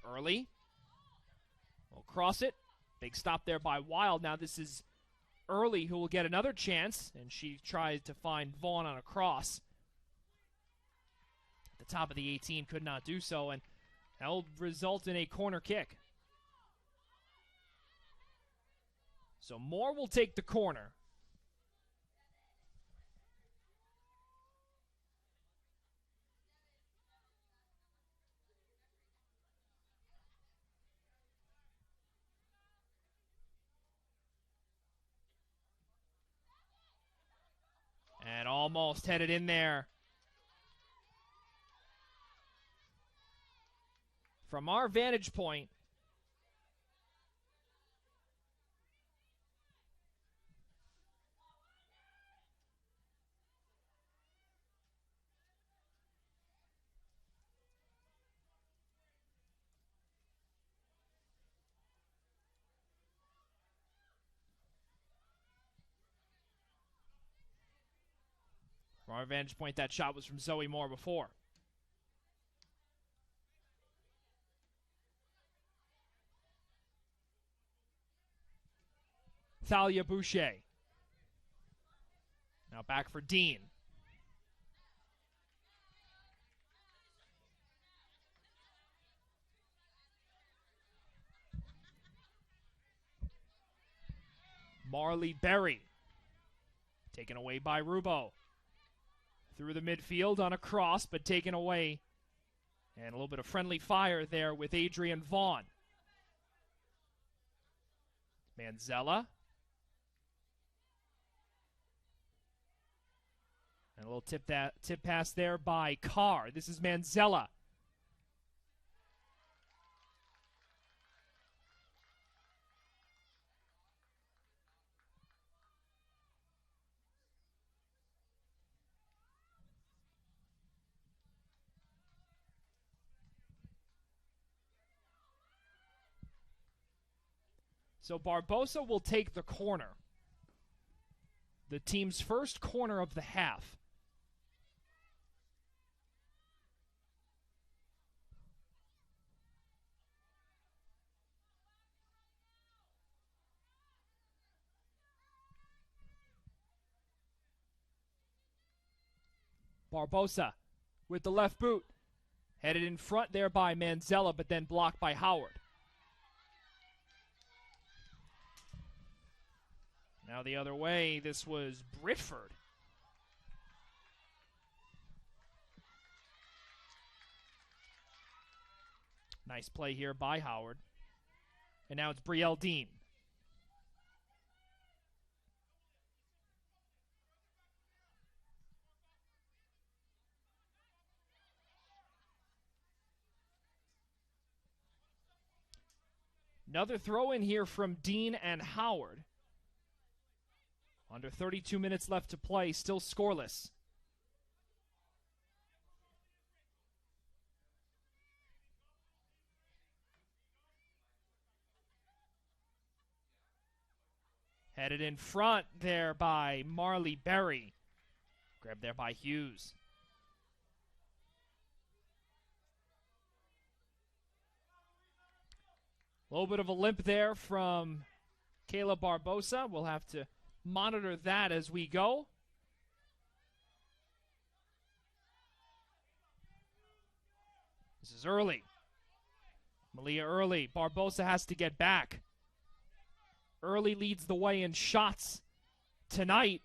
Early. Will cross it. Big stop there by Wild. Now this is Early who will get another chance, and she tries to find Vaughn on a cross. At the top of the 18, could not do so, and that will result in a corner kick. So Moore will take the corner. And almost headed in there. From our vantage point, that shot was from Zoe Moore before. Thalia Boucher. Now back for Dean. Marley Berry. Taken away by Rubo. Through the midfield on a cross, but taken away. And a little bit of friendly fire there with Adrian Vaughn. Manzella. And a little tip pass there by Carr. This is Manzella. So Barbosa will take the corner. The team's first corner of the half. Barbosa with the left boot. Headed in front there by Manzella, but then blocked by Howard. Now the other way, this was Britford. Nice play here by Howard. And now it's Brielle Dean. Another throw in here from Dean and Howard. Under 32 minutes left to play, still scoreless. Headed in front there by Marley Berry. Grabbed there by Hughes. A little bit of a limp there from Kayla Barbosa. We'll have to monitor that as we go. This is early. Malia Early. Barbosa has to get back. Early leads the way in shots tonight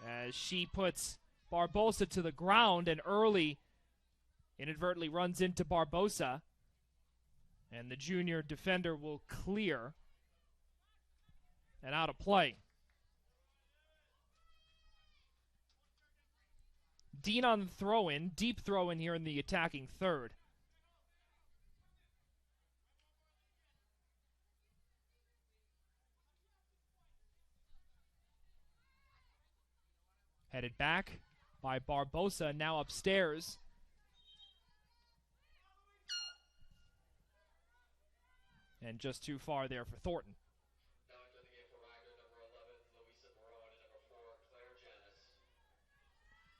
as she puts Barbosa to the ground, and Early inadvertently runs into Barbosa, and the junior defender will clear and out of play. Dean on the throw-in, deep throw-in here in the attacking third. Headed back by Barbosa, now upstairs. And just too far there for Thornton. Now into the game for Wagner, number 11, Louisa Barone, and number 4, Claire Janis.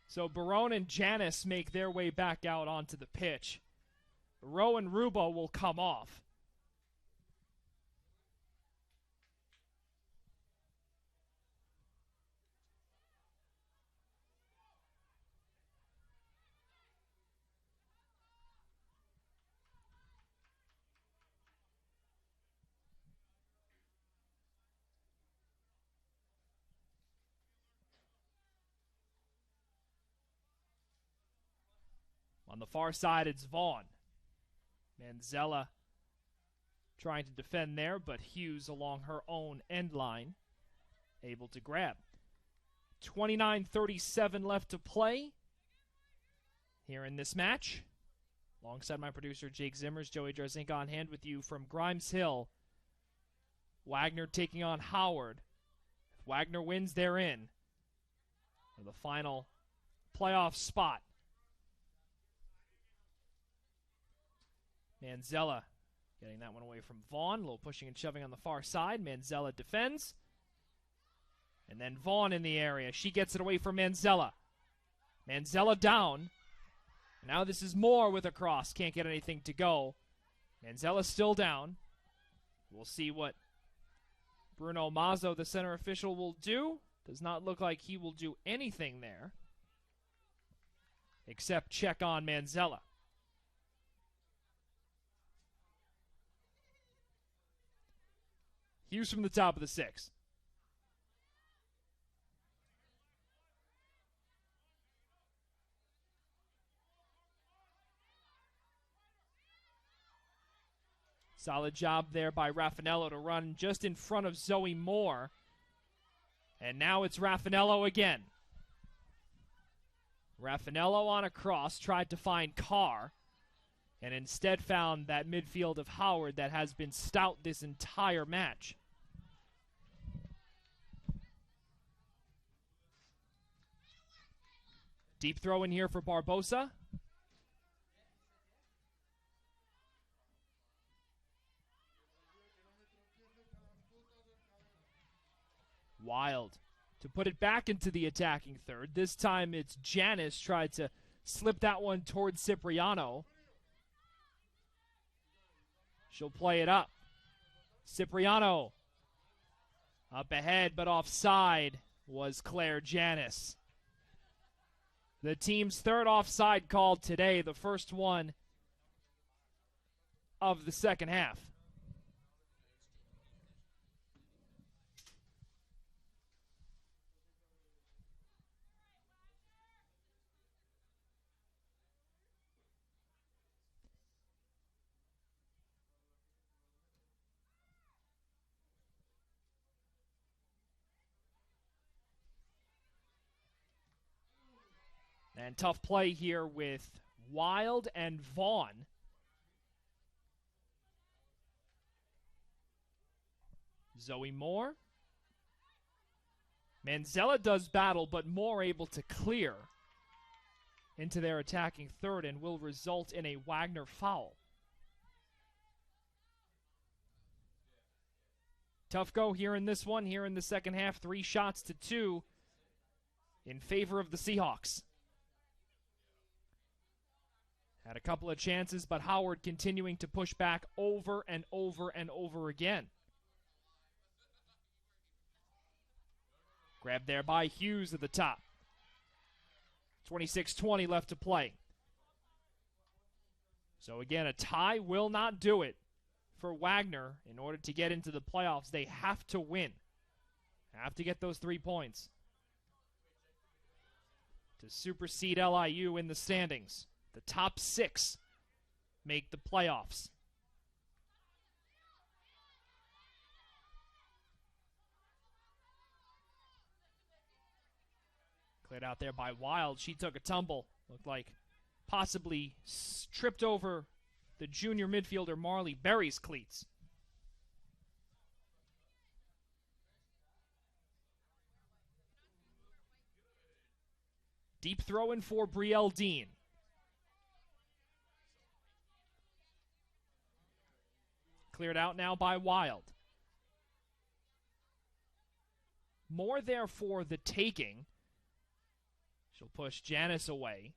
So Barone and Janis make their way back out onto the pitch. Rowe and Rubo will come off. On the far side, it's Vaughn. Manzella trying to defend there, but Hughes along her own end line, able to grab. 29:37 left to play here in this match. Alongside my producer, Jake Zimmers, Joey Jarzinka on hand with you from Grimes Hill. Wagner taking on Howard. If Wagner wins, they're in for the final playoff spot. Manzella getting that one away from Vaughn. A little pushing and shoving on the far side. Manzella defends. And then Vaughn in the area. She gets it away from Manzella. Manzella down. Now this is Moore with a cross. Can't get anything to go. Manzella still down. We'll see what Bruno Mazzo, the center official, will do. Does not look like he will do anything there except check on Manzella. Hughes from the top of the six. Solid job there by Raffanello to run just in front of Zoe Moore. And now it's Raffanello again. Raffanello on a cross, tried to find Carr, and instead found that midfield of Howard that has been stout this entire match. Deep throw in here for Barbosa. Wild to put it back into the attacking third. This time it's Janis tried to slip that one towards Cipriano. She'll play it up. Cipriano up ahead, but offside was Claire Janis. The team's third offside called today, the first one of the second half. And tough play here with Wild and Vaughn. Zoe Moore. Manzella does battle, but Moore able to clear into their attacking third and will result in a Wagner foul. Tough go here in this one, here in the second half. 3-2 in favor of the Seahawks. Had a couple of chances, but Howard continuing to push back over and over and over again. Grabbed there by Hughes at the top. 26-20 left to play. So again, a tie will not do it for Wagner. In order to get into the playoffs, they have to win. Have to get those 3 points to supersede LIU in the standings. The top 6 make the playoffs. Cleared out there by Wild. She took a tumble. Looked like possibly tripped over the junior midfielder Marley Berry's cleats. Deep throw in for Brielle Dean. Cleared out now by Wild. More there for the taking. She'll push Janice away.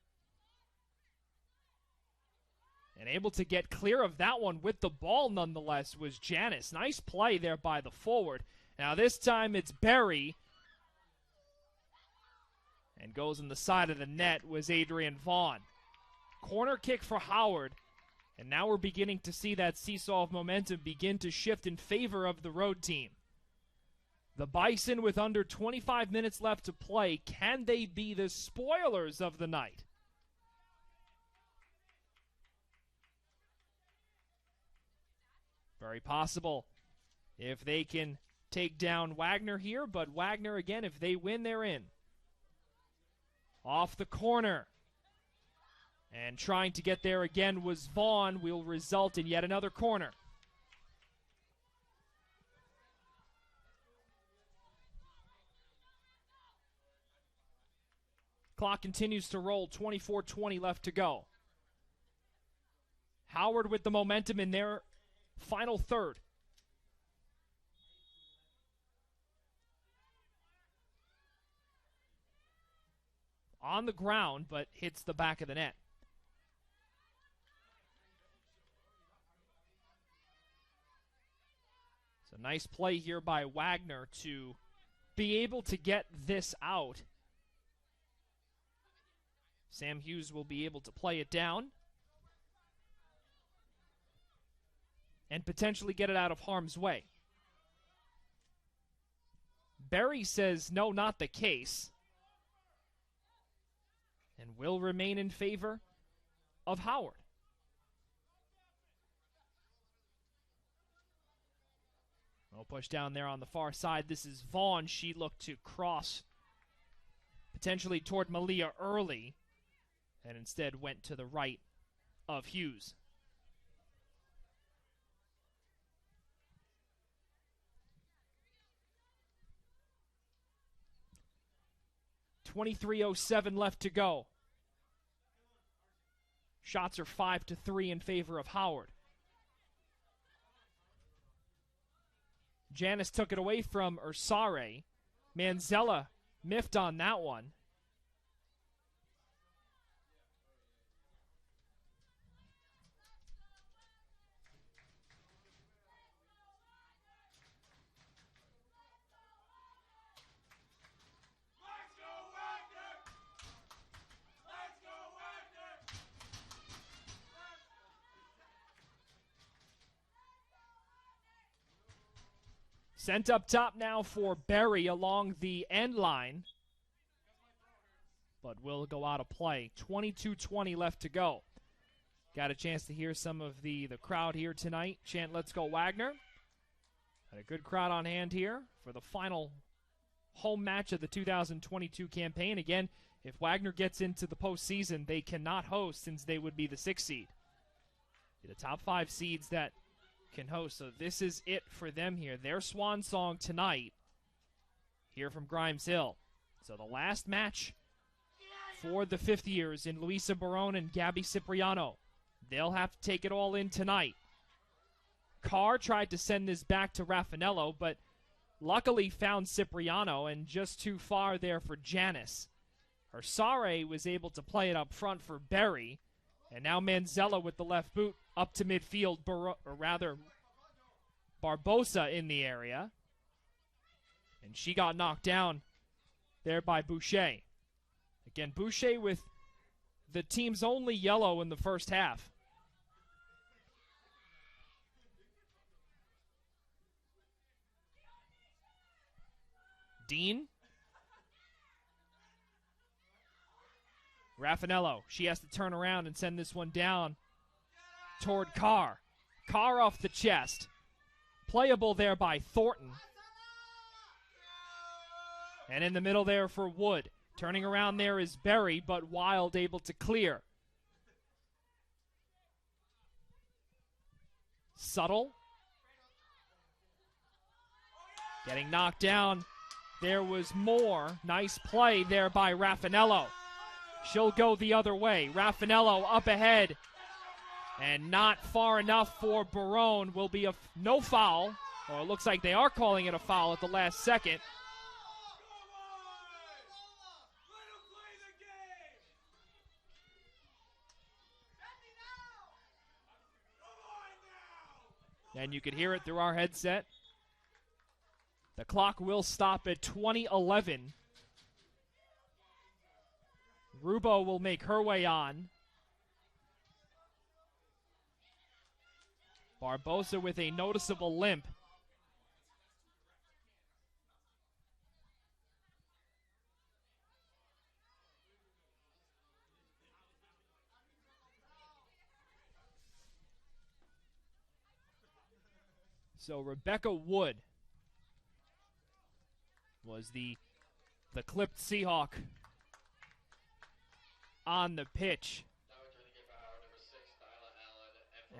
And able to get clear of that one with the ball nonetheless was Janice. Nice play there by the forward. Now this time it's Berry. And goes in the side of the net was Adrian Vaughn. Corner kick for Howard. And now we're beginning to see that seesaw of momentum begin to shift in favor of the road team. The Bison with under 25 minutes left to play. Can they be the spoilers of the night? Very possible if they can take down Wagner here. But Wagner, again, if they win, they're in. Off the corner. And trying to get there again was Vaughn. Will result in yet another corner. Clock continues to roll. 24-20 left to go. Howard with the momentum in their final third. On the ground, but hits the back of the net. It's a nice play here by Wagner to be able to get this out. Sam Hughes will be able to play it down and potentially get it out of harm's way. Berry says no, not the case, and will remain in favor of Howard. No push down there on the far side. This is Vaughn. She looked to cross potentially toward Malia early, and instead went to the right of Hughes. .23:07 left to go. Shots are 5-3 in favor of Howard. Janice took it away from Ursare. Manzella miffed on that one. Sent up top now for Berry along the end line, but will go out of play. 22:20 left to go. Got a chance to hear some of the crowd here tonight chant "Let's go Wagner." Had a good crowd on hand here for the final home match of the 2022 campaign. Again, if Wagner gets into the postseason, they cannot host since they would be the 6th seed. The top 5 seeds that can host, so this is it for them here. Their swan song tonight here from Grimes Hill. So the last match for the 5th years in Luisa Barone and Gabby Cipriano. They'll have to take it all in tonight. Carr tried to send this back to Raffanello, but luckily found Cipriano, and just too far there for Janice. Ursare was able to play it up front for Berry, And now Manzella with the left boot up to midfield, Barbosa in the area. And she got knocked down there by Boucher. Again, Boucher with the team's only yellow in the first half. Dean. Raffanello, she has to turn around and send this one down toward Carr. Carr off the chest. Playable there by Thornton. And in the middle there for Wood. Turning around there is Berry, but Wild able to clear. Subtle. Getting knocked down. There was more. Nice play there by Raffanello. She'll go the other way. Raffanello up ahead. And not far enough for Barone. Will be no foul. Or it looks like they are calling it a foul at the last second. And you could hear it through our headset. The clock will stop at 20:11. Rubo will make her way on. Barbosa with a noticeable limp. So Rebecca Wood was the clipped Seahawk on the pitch.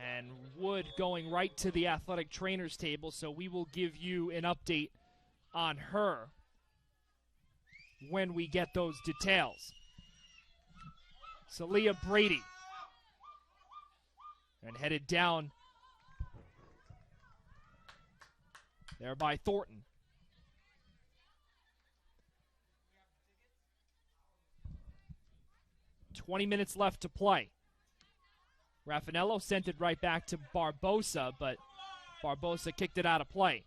And Wood going right to the athletic trainers table, so we will give you an update on her when we get those details. Celia Brady. And headed down there by Thornton. "20 minutes left to play. Raffanello sent it right back to Barbosa, but Barbosa kicked it out of play.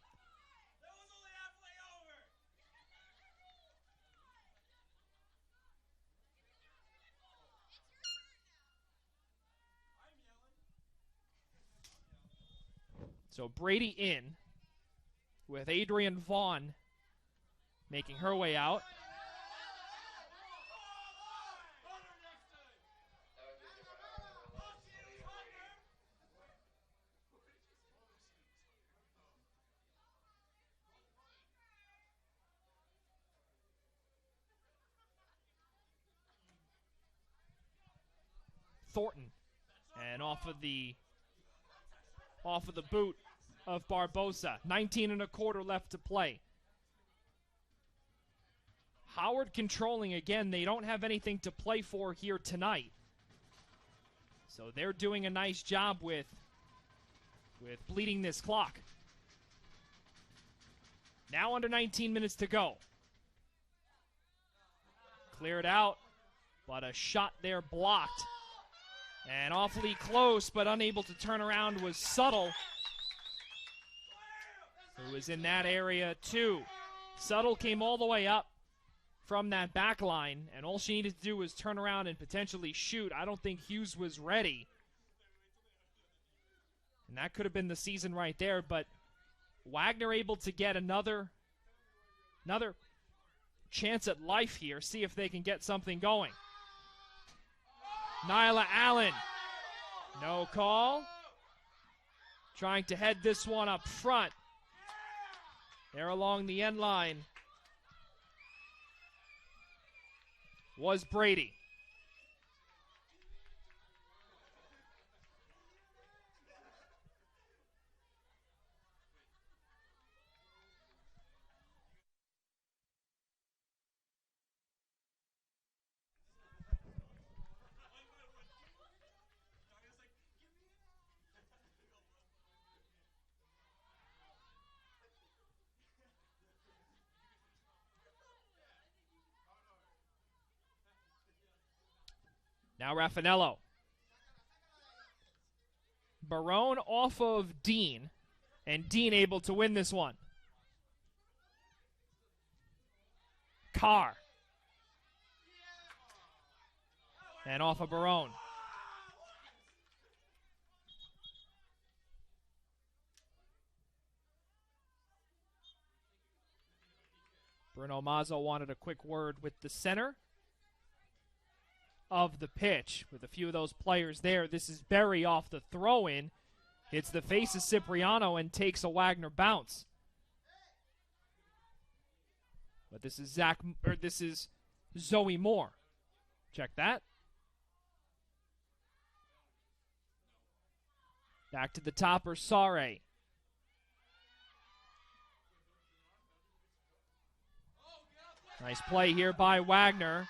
So Brady in with Adrian Vaughn making her way out. Thornton, and off of the boot of Barbosa. 19 and a quarter left to play. Howard controlling again. They don't have anything to play for here tonight, so they're doing a nice job with bleeding this clock. Now under 19 minutes to go. Cleared out, but a shot there blocked. And awfully close, but unable to turn around was Subtle, who was in that area too. Subtle came all the way up from that back line, and all she needed to do was turn around and potentially shoot. I don't think Hughes was ready. And that could have been the season right there, but Wagner able to get another chance at life here, see if they can get something going. Nyla Allen, no call. Trying to head this one up front. There along the end line was Brady. Now Raffanello Barone off of Dean, and Dean able to win this one. Carr. And off of Barone. Bruno Mazzo wanted a quick word with the center of the pitch. With a few of those players there, this is Berry off the throw-in. Hits the face of Cipriano and takes a Wagner bounce. But this is Zoe Moore. Check that. Back to the topper, Sare. Nice play here by Wagner.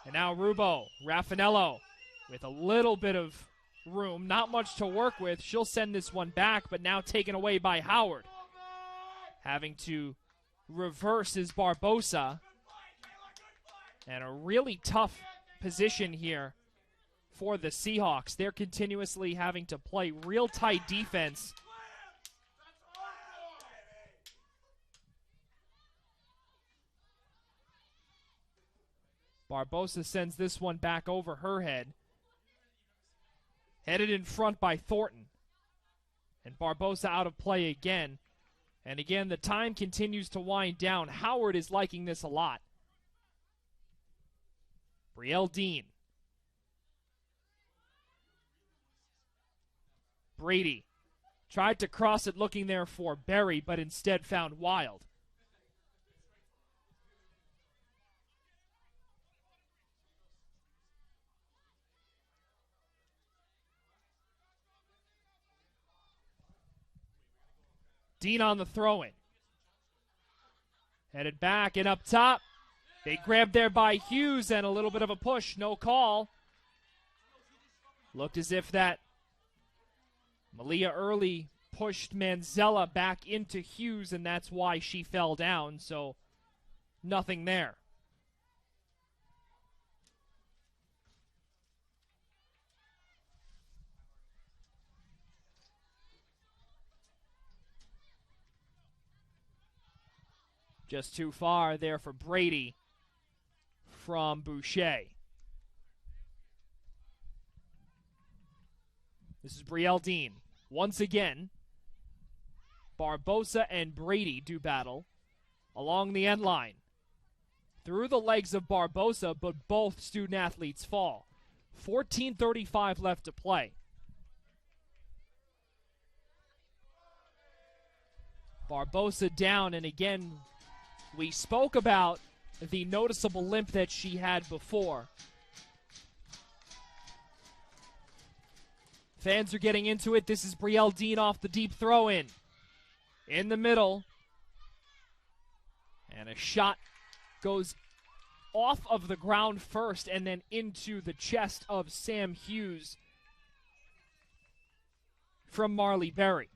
And now Rubo, Raffanello, with a little bit of room, not much to work with. She'll send this one back, but now taken away by Howard. Having to reverse is Barbosa. And a really tough position here for the Seahawks. They're continuously having to play real tight defense. Barbosa sends this one back over her head. Headed in front by Thornton. And Barbosa out of play again. And again, the time continues to wind down. Howard is liking this a lot. Brielle Dean. Brady tried to cross it looking there for Berry, but instead found Wild. Dean on the throw-in. Headed back and up top. They grabbed there by Hughes and a little bit of a push. No call. Looked as if that Malia Early pushed Manzella back into Hughes, and that's why she fell down. So nothing there. Just too far there for Brady from Boucher. This is Brielle Dean. Once again, Barbosa and Brady do battle along the end line. Through the legs of Barbosa, but both student-athletes fall. 14:35 left to play. Barbosa down, and again, we spoke about the noticeable limp that she had before. Fans are getting into it. This is Brielle Dean off the deep throw-in. In the middle. And a shot goes off of the ground first and then into the chest of Sam Hughes from Marley Berry.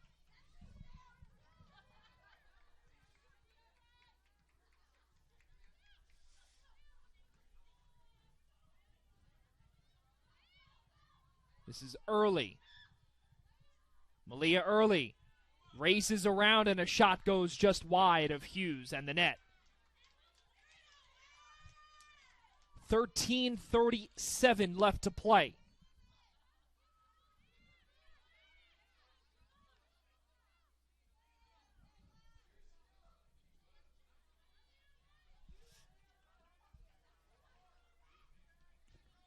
This is Early. Malia Early races around and a shot goes just wide of Hughes and the net. 13:37 left to play.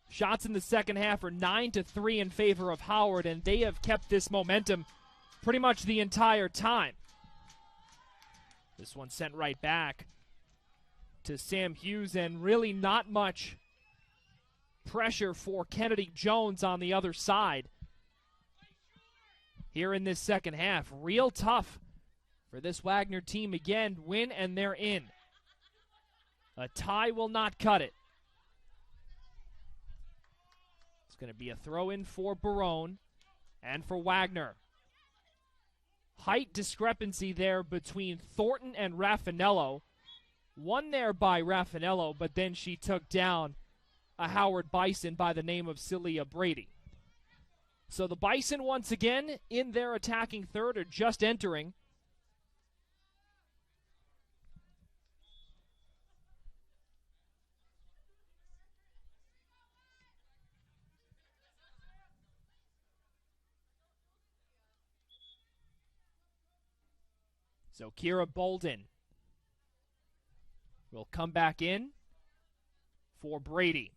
Shots in the second half are 9-3 in favor of Howard, and they have kept this momentum pretty much the entire time. This one sent right back to Sam Hughes, and really not much pressure for Kennedy Jones on the other side here in this second half. Real tough for this Wagner team. Again, win and they're in. A tie will not cut it. Going to be a throw-in for Barone and for Wagner. Height discrepancy there between Thornton and Raffanello. One there by Raffanello, but then she took down a Howard Bison by the name of Celia Brady. So the Bison once again in their attacking third, are just entering. So Kira Bolden will come back in for Brady.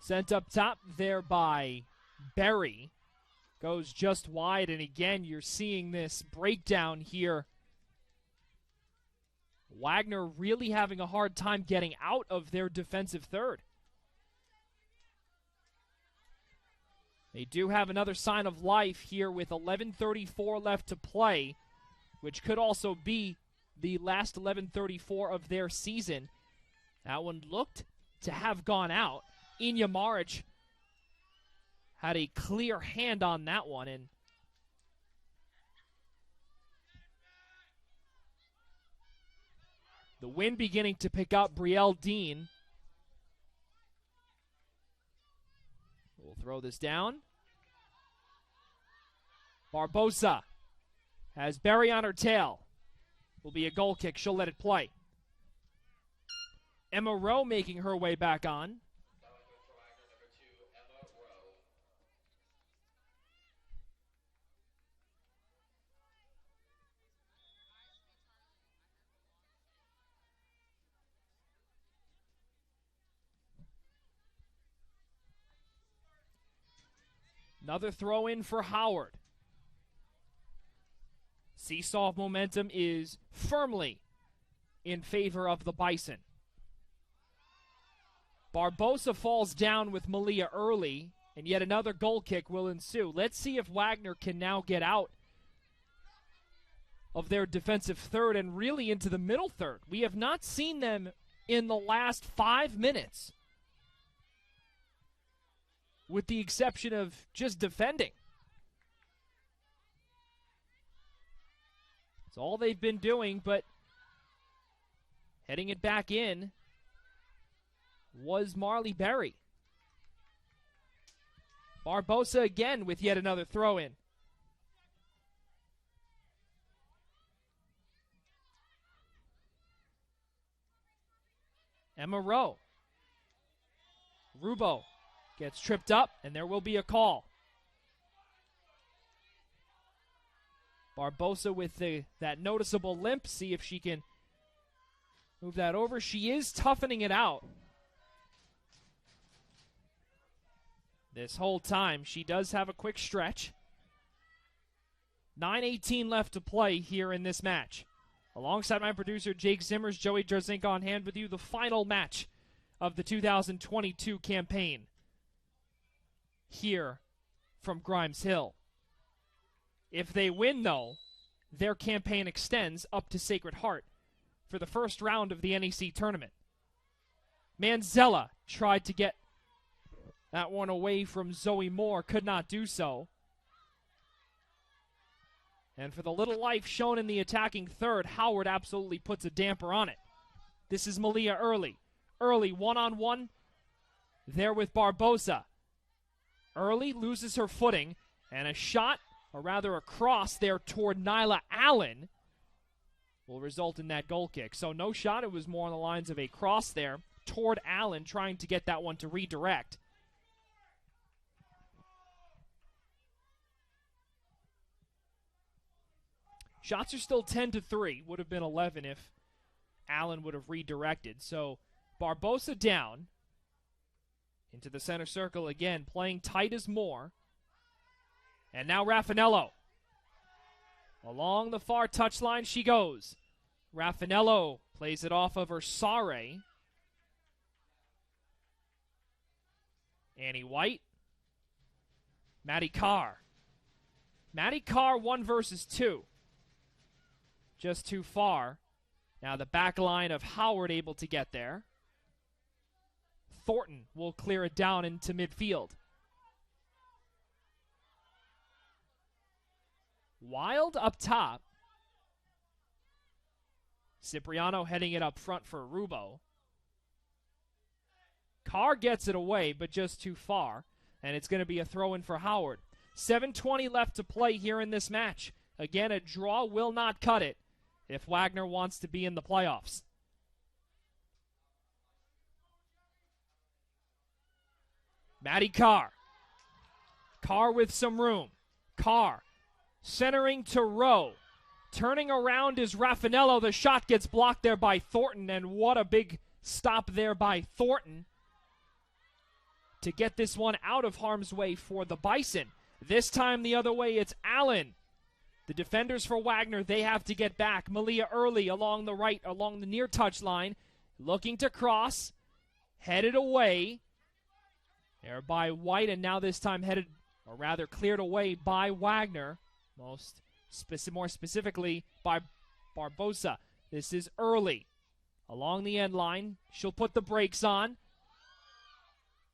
Sent up top there by Berry. Goes just wide, and again, you're seeing this breakdown here. Wagner really having a hard time getting out of their defensive third. They do have another sign of life here with 11:34 left to play, which could also be the last 11:34 of their season. That one looked to have gone out. Inya Maric had a clear hand on that one, and the wind beginning to pick up. Brielle Dean will throw this down. Barbosa has Berry on her tail. Will be a goal kick. She'll let it play. Emma Rowe making her way back on. Another throw in for Howard. Seesaw momentum is firmly in favor of the Bison. Barbosa falls down with Malia early, and yet another goal kick will ensue. Let's see if Wagner can now get out of their defensive third and really into the middle third. We have not seen them in the last 5 minutes, with the exception of just defending. It's all they've been doing, but heading it back in was Marley Berry. Barbosa again with yet another throw-in. Emma Rowe. Rubo gets tripped up, and there will be a call. Barbosa with that noticeable limp. See if she can move that over. She is toughening it out. This whole time, she does have a quick stretch. 9:18 left to play here in this match. Alongside my producer, Jake Zimmers, Joey Jarzinka on hand with you, the final match of the 2022 campaign here from Grimes Hill. If they win, though, their campaign extends up to Sacred Heart for the first round of the NEC tournament. Manzella tried to get that one away from Zoe Moore, could not do so. And for the little life shown in the attacking third, Howard absolutely puts a damper on it. This is Malia Early. Early one-on-one there with Barbosa. Early loses her footing, and a shot, or rather a cross there toward Nyla Allen, will result in that goal kick. So no shot, it was more on the lines of a cross there toward Allen, trying to get that one to redirect. Shots are still 10-3. Would have been 11 if Allen would have redirected. So Barbosa down into the center circle again, playing tight as Moore. And now Raffanello. Along the far touchline she goes. Raffanello plays it off of Ersare. Annie White. Maddie Carr. Maddie Carr 1 versus 2. Just too far. Now the back line of Howard able to get there. Thornton will clear it down into midfield. Wild up top. Cipriano heading it up front for Rubo. Carr gets it away, but just too far. And it's going to be a throw-in for Howard. 7:20 left to play here in this match. Again, a draw will not cut it if Wagner wants to be in the playoffs. Matty Carr. Carr with some room. Carr centering to Rowe. Turning around is Raffanello. The shot gets blocked there by Thornton, and what a big stop there by Thornton to get this one out of harm's way for the Bison. This time the other way, it's Allen. The defenders for Wagner, they have to get back. Malia early along the right, along the near touchline, looking to cross, headed away. There by White, and now this time headed, or rather cleared away by Wagner. More specifically by Barbosa. This is early. Along the end line, she'll put the brakes on.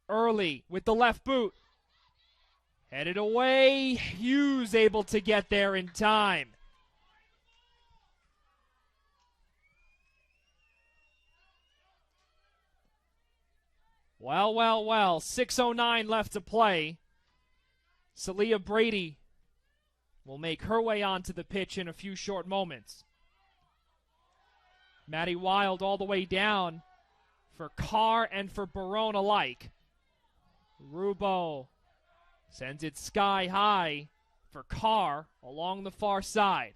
Early with the left boot. Headed away. Hughes able to get there in time. Well. 6:09 left to play. Celia Brady will make her way onto the pitch in a few short moments. Maddie Wild all the way down for Carr and for Barone alike. Rubo sends it sky high for Carr along the far side.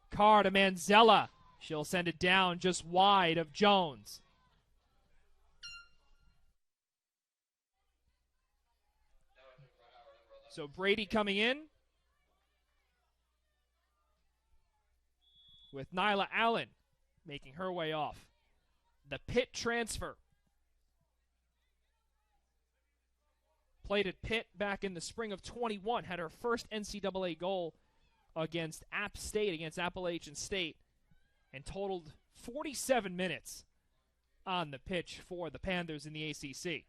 Carr to Manzella. She'll send it down just wide of Jones. So Brady coming in with Nyla Allen making her way off. The Pitt transfer. Played at Pitt back in the spring of 21. Had her first NCAA goal against App State, against Appalachian State. And totaled 47 minutes on the pitch for the Panthers in the ACC.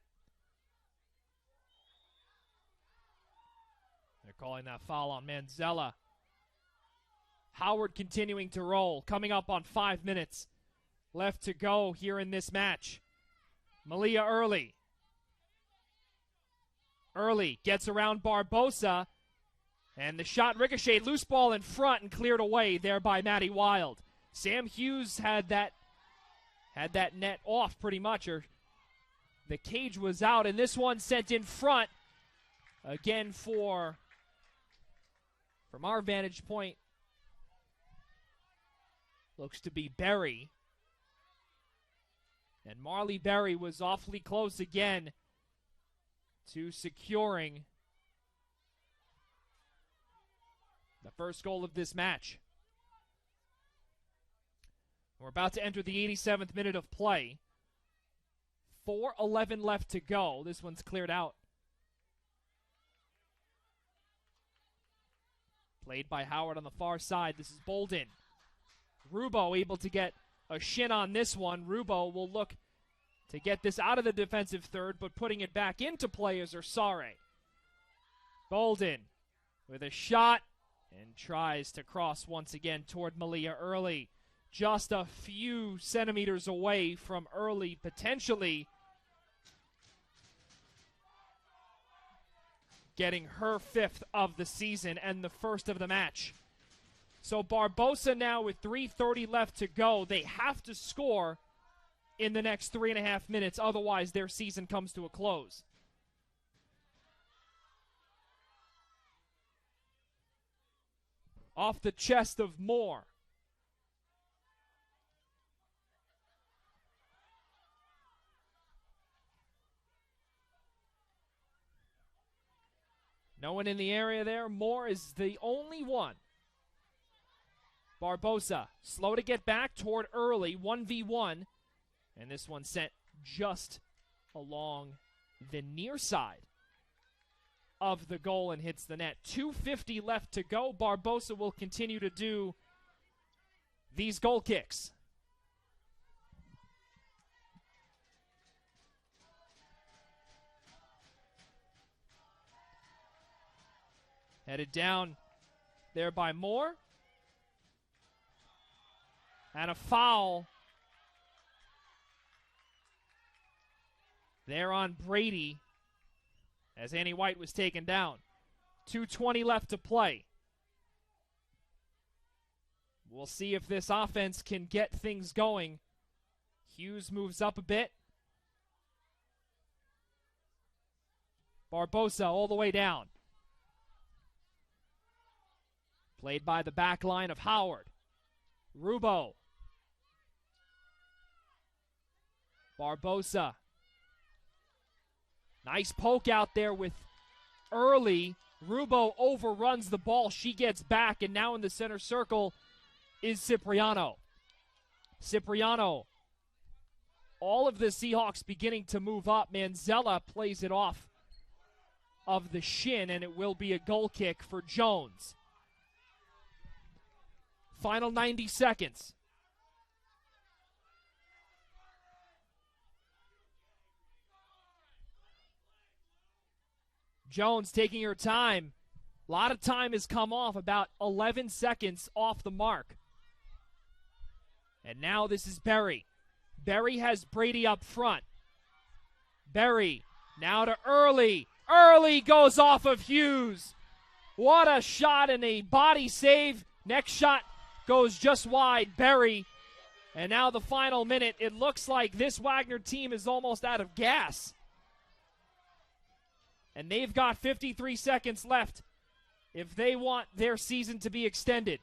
They're calling that foul on Manzella. Howard continuing to roll. Coming up on 5 minutes left to go here in this match. Malia Early. Early gets around Barbosa. And the shot ricocheted. Loose ball in front and cleared away there by Maddie Wild. Sam Hughes had that net off pretty much. Or the cage was out. And this one sent in front. Again from our vantage point, looks to be Berry. And Marley Berry was awfully close again to securing the first goal of this match. We're about to enter the 87th minute of play. 4:11 left to go. This one's cleared out. Played by Howard on the far side. This is Bolden. Rubo able to get a shin on this one. Rubo will look to get this out of the defensive third, but putting it back into play is Orsare. Bolden with a shot and tries to cross once again toward Malia Early. Just a few centimeters away from Early potentially getting her 5th of the season and the first of the match. So Barbosa now with 3:30 left to go. They have to score in the next 3.5 minutes. Otherwise, their season comes to a close. Off the chest of Moore. No one in the area there. Moore is the only one. Barbosa, slow to get back toward Early, 1v1. And this one sent just along the near side of the goal and hits the net. 2:50 left to go. Barbosa will continue to do these goal kicks. Headed down there by Moore. And a foul there on Brady as Annie White was taken down. 2:20 left to play. We'll see if this offense can get things going. Hughes moves up a bit. Barbosa all the way down. Played by the back line of Howard. Rubo. Barbosa. Nice poke out there with Early. Rubo overruns the ball. She gets back, and now in the center circle is Cipriano. Cipriano. All of the Seahawks beginning to move up. Manzella plays it off of the shin, and it will be a goal kick for Jones. Final 90 seconds. Jones taking her time. A lot of time has come off, about 11 seconds off the mark. And now this is Berry. Berry has Brady up front. Berry now to Early. Early goes off of Hughes. What a shot and a body save. Next shot goes just wide. Berry. And now the final minute. It looks like this Wagner team is almost out of gas. And they've got 53 seconds left if they want their season to be extended.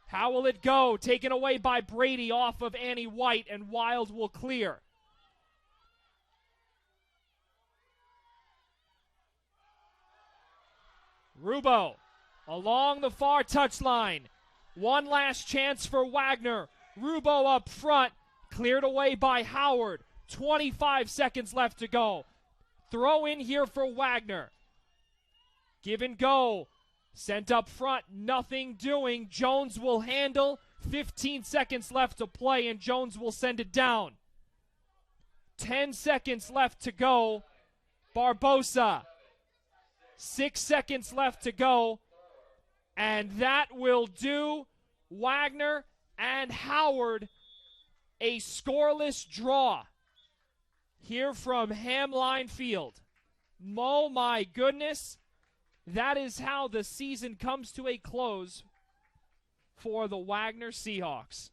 How will it go? Taken away by Brady off of Annie White, and Wild will clear. Rubo along the far touchline. One last chance for Wagner. Rubo up front, cleared away by Howard. 25 seconds left to go. Throw in here for Wagner. Give and go. Sent up front, nothing doing. Jones will handle. 15 seconds left to play, and Jones will send it down. 10 seconds left to go. Barbosa. 6 seconds left to go. And that will do Wagner and Howard a scoreless draw here from Hamline Field. Oh my goodness. That is how the season comes to a close for the Wagner Seahawks.